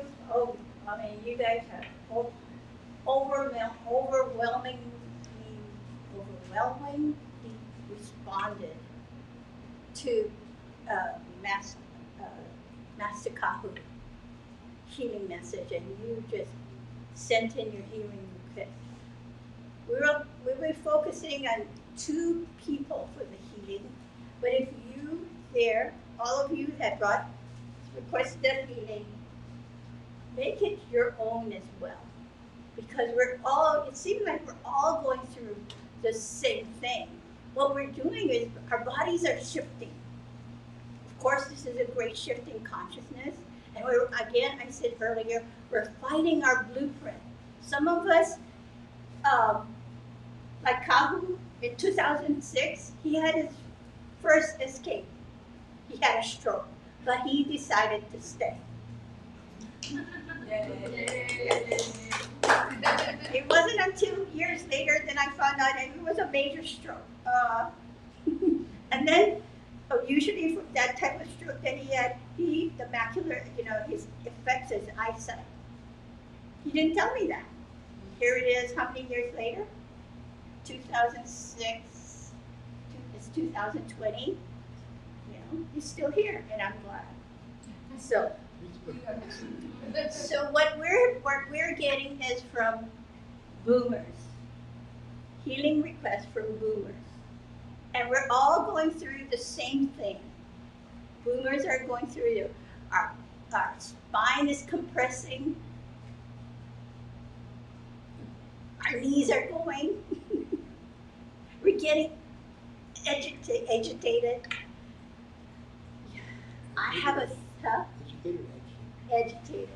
B: you guys have overwhelmingly responded to Master Kahu healing message, and you just sent in your healing request. We were focusing on 2 people for the healing, but if you there, all of you that brought requested healing, make it your own as well. Because it seems like we're all going through the same thing. What we're doing is our bodies are shifting. Of course, this is a great shift in consciousness. And again, I said earlier, we're fighting our blueprint. Some of us, like Kahu in 2006, he had his first escape. He had a stroke, but he decided to stay. It wasn't until years later that I found out that it was a major stroke. And then, usually for that type of stroke that he had, the macular, it affects his eyesight. He didn't tell me that. Here it is, how many years later? 2006, it's 2020. He's still here, and I'm glad. So what we're getting is from boomers, healing requests from boomers. And we're all going through the same thing. Boomers are going through our spine is compressing. Our knees are going. We're getting agitated. I have a agitated.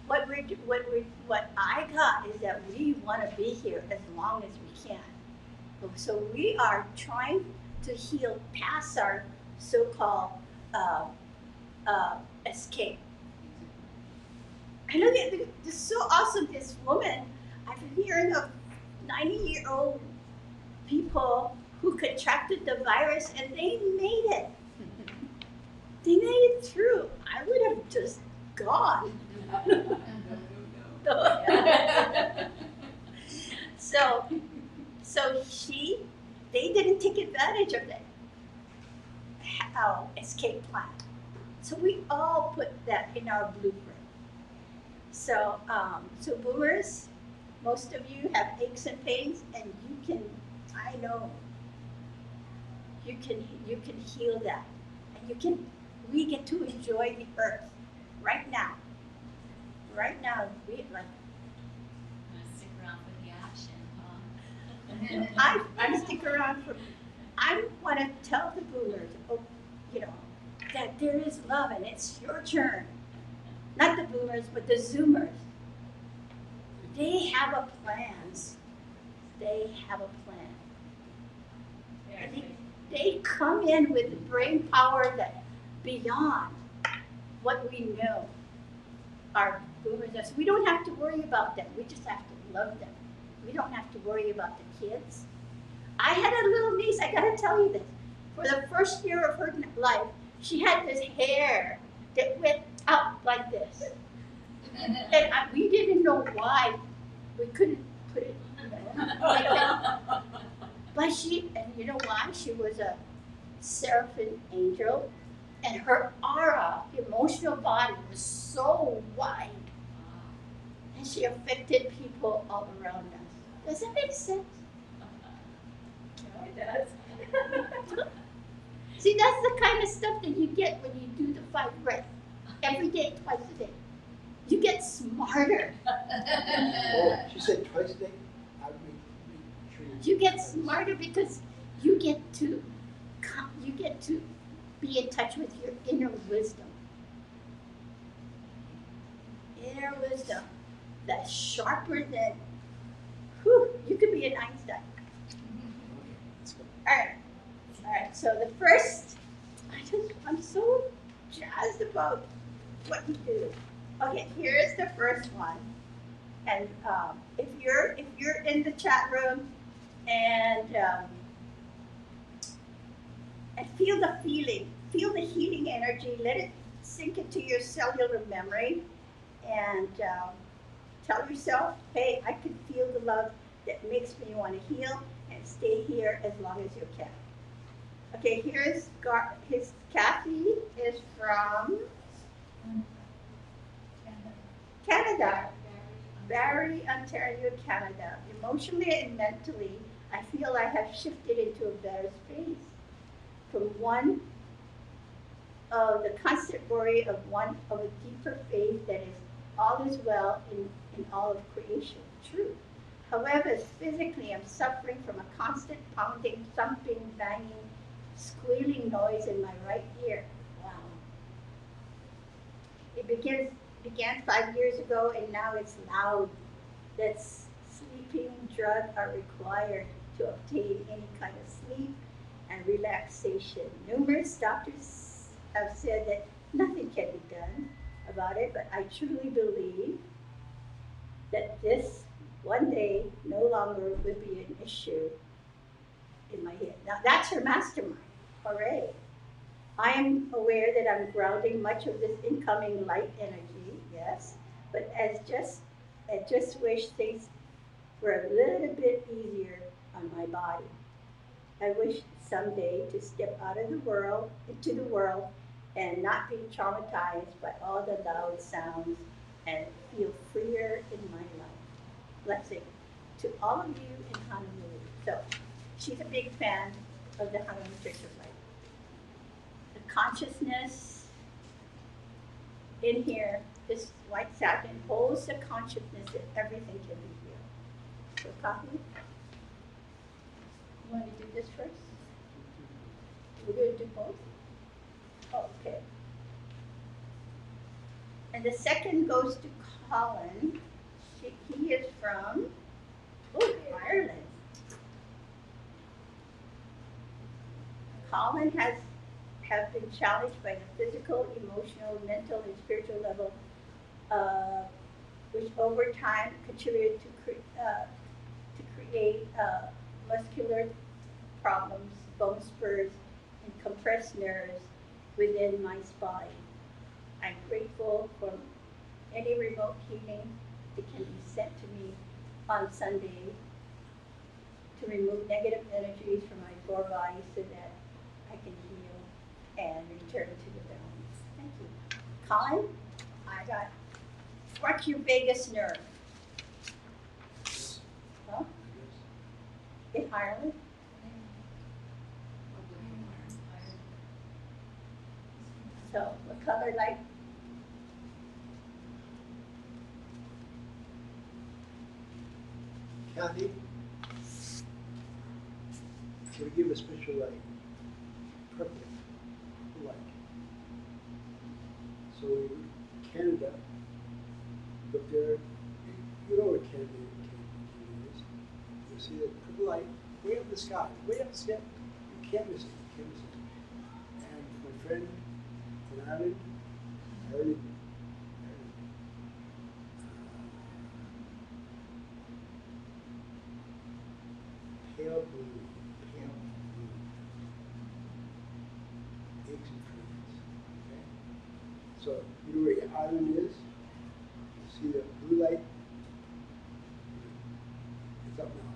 B: What I got is that we want to be here as long as we can. So we are trying to heal past our so-called escape. I know that this is so awesome. This woman, I've been hearing of 90-year-old people who contracted the virus and they made it. They made it through. I would have just gone. So they didn't take advantage of that escape plan. So we all put that in our blueprint. So boomers, most of you have aches and pains, and I know, you can heal that, and we get to enjoy the earth right now. Right now,
G: Stick around for the action, huh?
B: I stick around I want to tell the boomers, that there is love and it's your turn. Not the boomers, but the Zoomers. They have a plan. They have a plan. And they come in with brain power that beyond what we know our boomers are. So we don't have to worry about them. We just have to love them. we don't have to worry about the kids. I had a little niece, I gotta tell you this. For the first year of her life, she had this hair that went out like this. And we didn't know why we couldn't put it, like that. But and you know why? She was a seraphim angel, and her aura, emotional body, was so wide, and she affected people all around us. Does that make sense?
D: No, it does.
B: See, that's the kind of stuff that you get when you do the 5 breaths every day, twice a day. You get smarter.
C: Oh, she said twice a day? I would be treated.
B: You get smarter because you get to be in touch with your inner wisdom. Inner wisdom that's sharper than, you could be an Einstein.
C: Let's go.
B: All right, so the first, I'm so jazzed about what you do. Okay, here's the first one. And if you're in the chat room and feel the feeling, feel the healing energy, let it sink into your cellular memory, and tell yourself, hey, I can feel the love that makes me want to heal, and stay here as long as you can. Okay, here's Kathy is from Canada. Barrie, Ontario, Canada. Emotionally and mentally, I feel I have shifted into a better space. From one of the constant worry of a deeper faith that is all is well in all of creation. True. However, physically, I'm suffering from a constant pounding, thumping, banging, squealing noise in my right ear. Wow. It began 5 years ago, and now it's loud. That sleeping drugs are required to obtain any kind of sleep and relaxation. Numerous doctors have said that nothing can be done about it, but I truly believe that this one day no longer will be an issue in my head. Now that's her mastermind. Hooray. I am aware that I'm grounding much of this incoming light energy, yes, but I just wish things were a little bit easier on my body. I wish someday to step out of the world, into the world, and not be traumatized by all the loud sounds and feel freer in my life. Blessing to all of you in Honolulu. So she's a big fan of the Honolulu Church of Light. The consciousness in here, this white satin holds the consciousness that everything can be healed. So copy. You want to do this first? We're going to do both? Oh, okay. And the second goes to Colin. He is from Ireland. Colin have been challenged by the physical, emotional, mental, and spiritual level, which over time contributed to create muscular problems, bone spurs, and compressed nerves within my spine. I'm grateful for any remote healing that can be sent to me on Sunday to remove negative energies from my four bodies so that I can heal and return to the balance. Thank you. Colin, what's your vagus nerve? Huh? In Ireland? So, what color light?
C: Kathy, we give a special light, purple light. So in Canada, go up there, you know where Canada is. You'll see that purple light way up in the sky, way up the sky. You can't miss it, you can't miss it. And my friend from Ireland, So you know where your island is? You see the blue light? It's up now.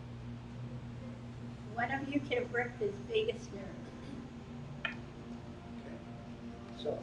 B: One of you can work this vagus nerve.
C: Okay. So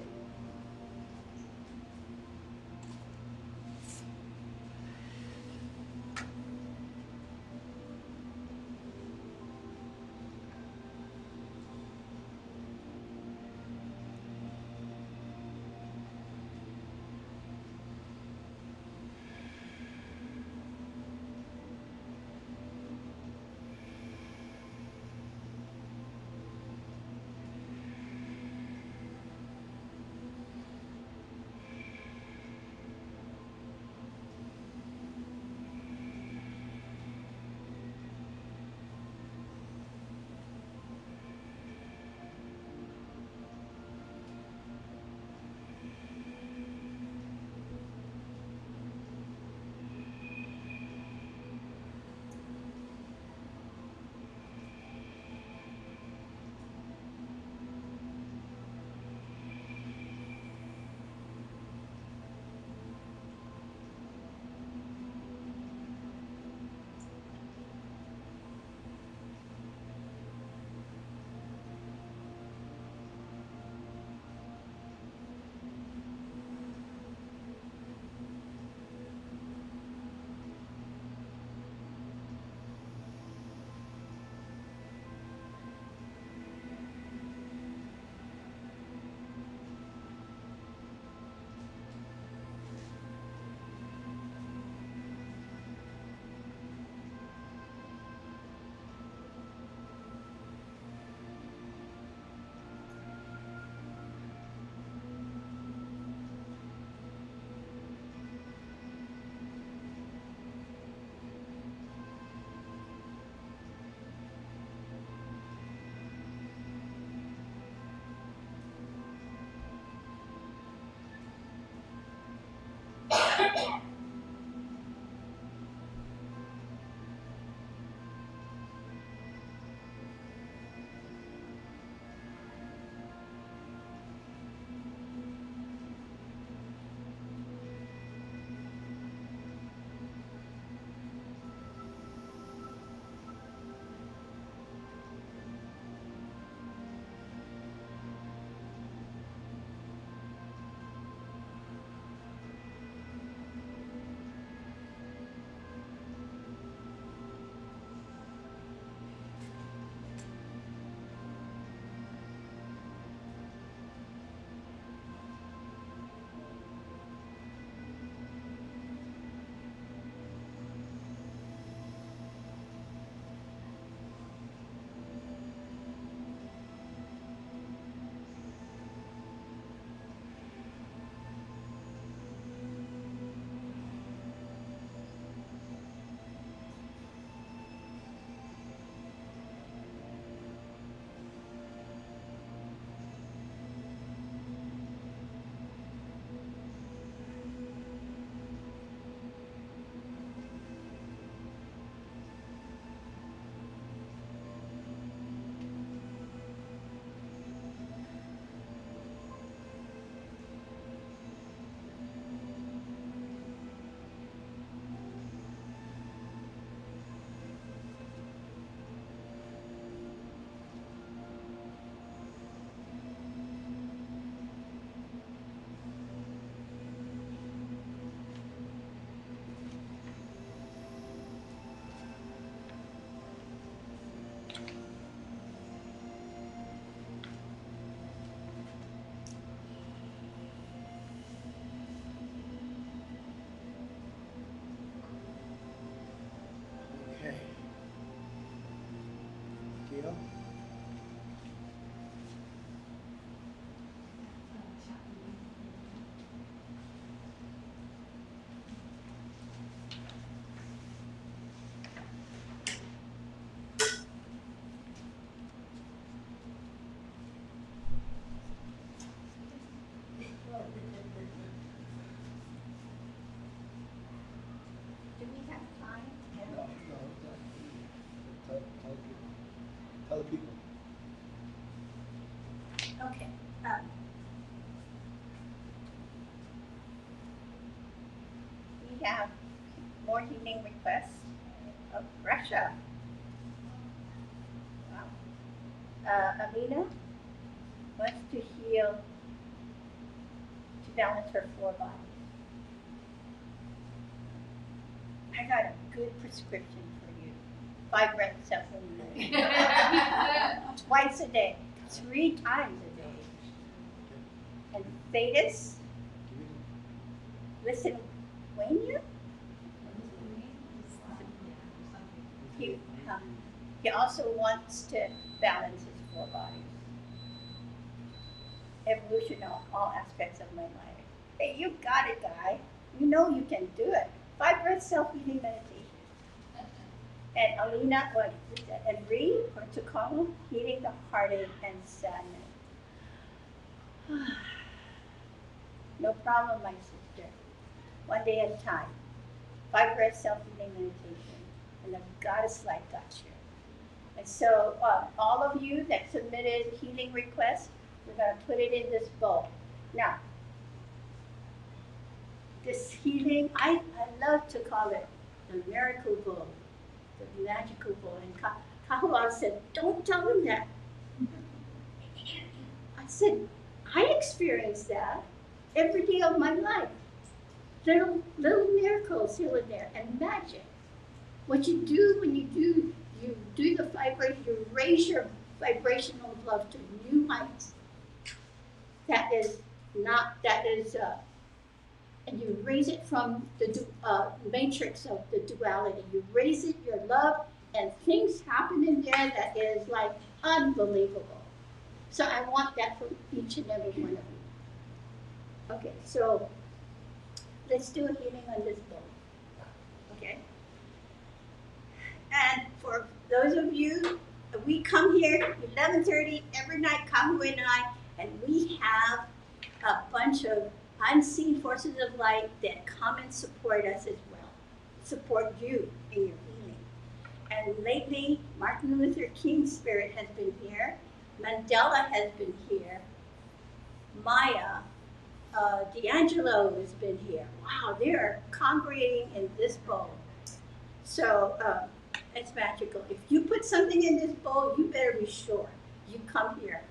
B: have more healing requests of Russia. Wow. Alina wants to heal, to balance her four bodies. I got a good prescription for you. 5 breath self-healing. Twice a day, 3 times a day. And Thetis, Lithuania? He also wants to balance his 4 bodies. Evolution on all aspects of my life. Hey, you got it, guy. You know you can do it. 5 breath self-healing meditation. And Alina, what is that? And Ree, or Takamo, healing the heartache and sadness. No problem, my sister. 1 day at a time. 5 breath self-healing meditation. And the goddess light got you. And so all of you that submitted healing requests, we're going to put it in this bowl. Now, this healing, I love to call it the miracle bowl, the magical bowl. And Kahua said, don't tell them that. I said, I experienced that every day of my life. Little miracles here and there, and magic. What you do when you do the vibration, you raise your vibrational love to new heights. And you raise it from the matrix of the duality. You raise it, your love, and things happen in there that is like unbelievable. So I want that for each and every one of you. Okay, so let's do a healing on this bowl. Okay? And for those of you, we come here 11:30 every night, Kahu and I, and we have a bunch of unseen forces of light that come and support us as well, support you in your healing. And lately, Martin Luther King's spirit has been here, Mandela has been here, Maya, D'Angelo has been here. Wow, they are congregating in this bowl. So it's magical. If you put something in this bowl, you better be sure you come here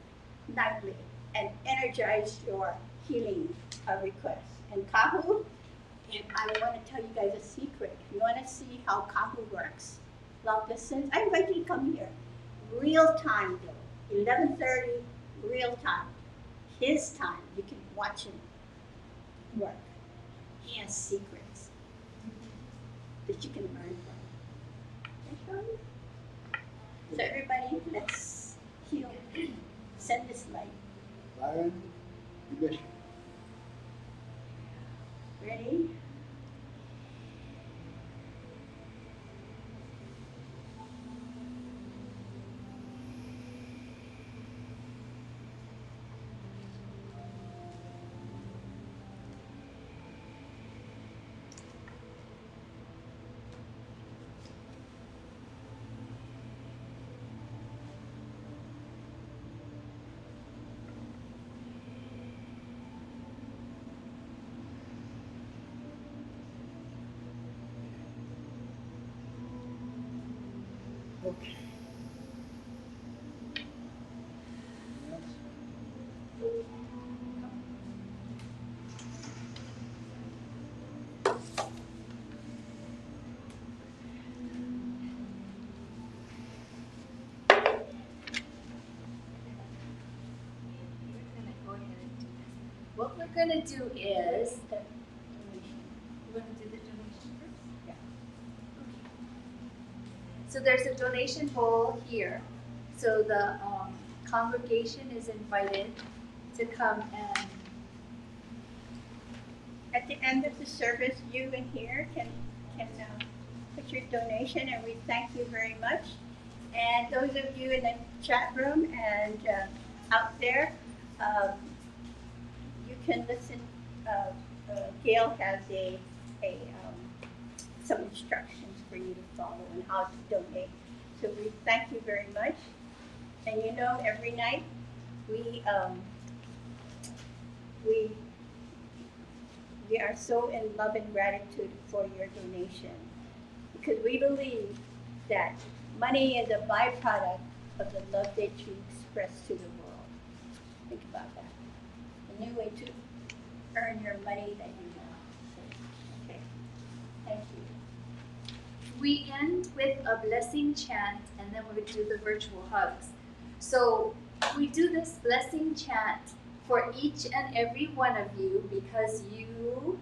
B: nightly and energize your healing requests. And Kahu, and I want to tell you guys a secret. If you want to see how Kahu works, long distance, I invite you to come here. Real time though, 11:30, real time. His time, you can watch him work. He has secrets that you can learn from. Okay, so everybody, let's heal. Send this light.
C: Byron, you bishop.
B: Ready?
C: Okay. Anyone else?
A: What we're going to do is,
G: You want to do the donation first?
A: so there's a donation bowl here. So the congregation is invited to come and
B: At the end of the service, you in here can put your donation, and we thank you very much. And those of you in the chat room and out there, you can listen. Gail has some instructions for you to follow and how to donate. So we thank you very much. And you know, every night we we are so in love and gratitude for your donation because we believe that money is a byproduct of the love that you express to the world. Think about that. A new way to earn your money that you want. Okay. Thank you.
A: We end with a blessing chant and then we do the virtual hugs. So we do this blessing chant for each and every one of you because you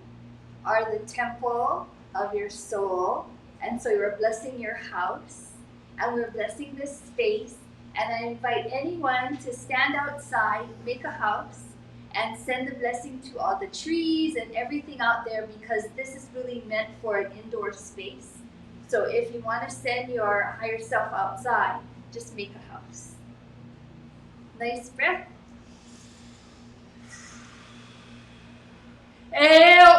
A: are the temple of your soul. And so we're blessing your house and we're blessing this space. And I invite anyone to stand outside, make a house, and send the blessing to all the trees and everything out there because this is really meant for an indoor space. So if you want to send your higher self outside, just make a house. Nice breath.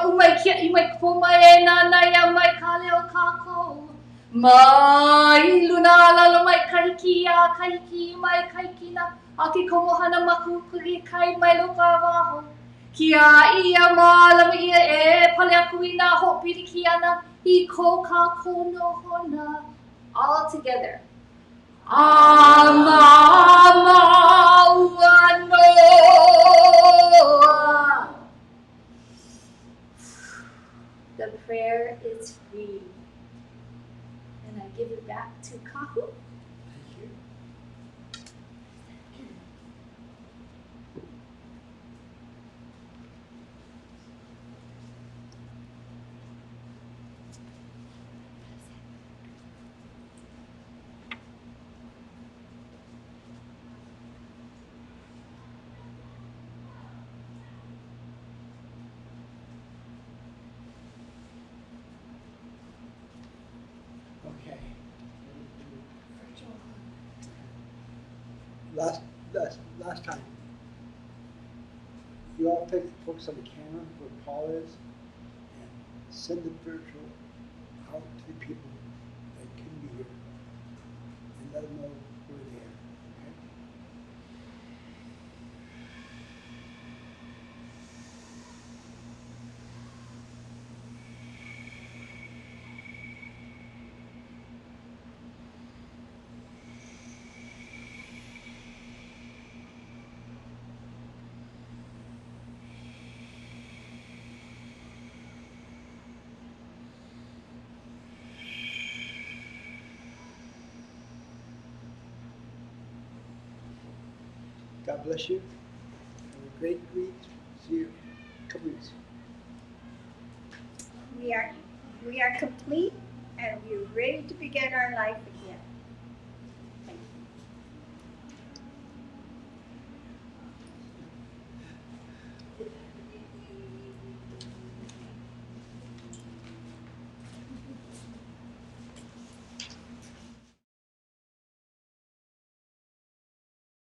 A: Umay kumae na ya mai kale o kako. Mai luna lalo mai kaiki mai kaiki na aki komohana maku kugi kai mai loka waho. Kia ia mala ia e pale aku ina ho piri kia na I ko ka kono hona. All together. Amamauanoa. The prayer is free. And I give it back to Kahu.
C: Thank you. Okay. Last time. You all focus on the camera where Paul is and send the virtual out to the people that couldn't be here and let them know we're there. Okay? God bless you. Have a great week. See you in a couple weeks.
B: We are complete and we're ready to begin our life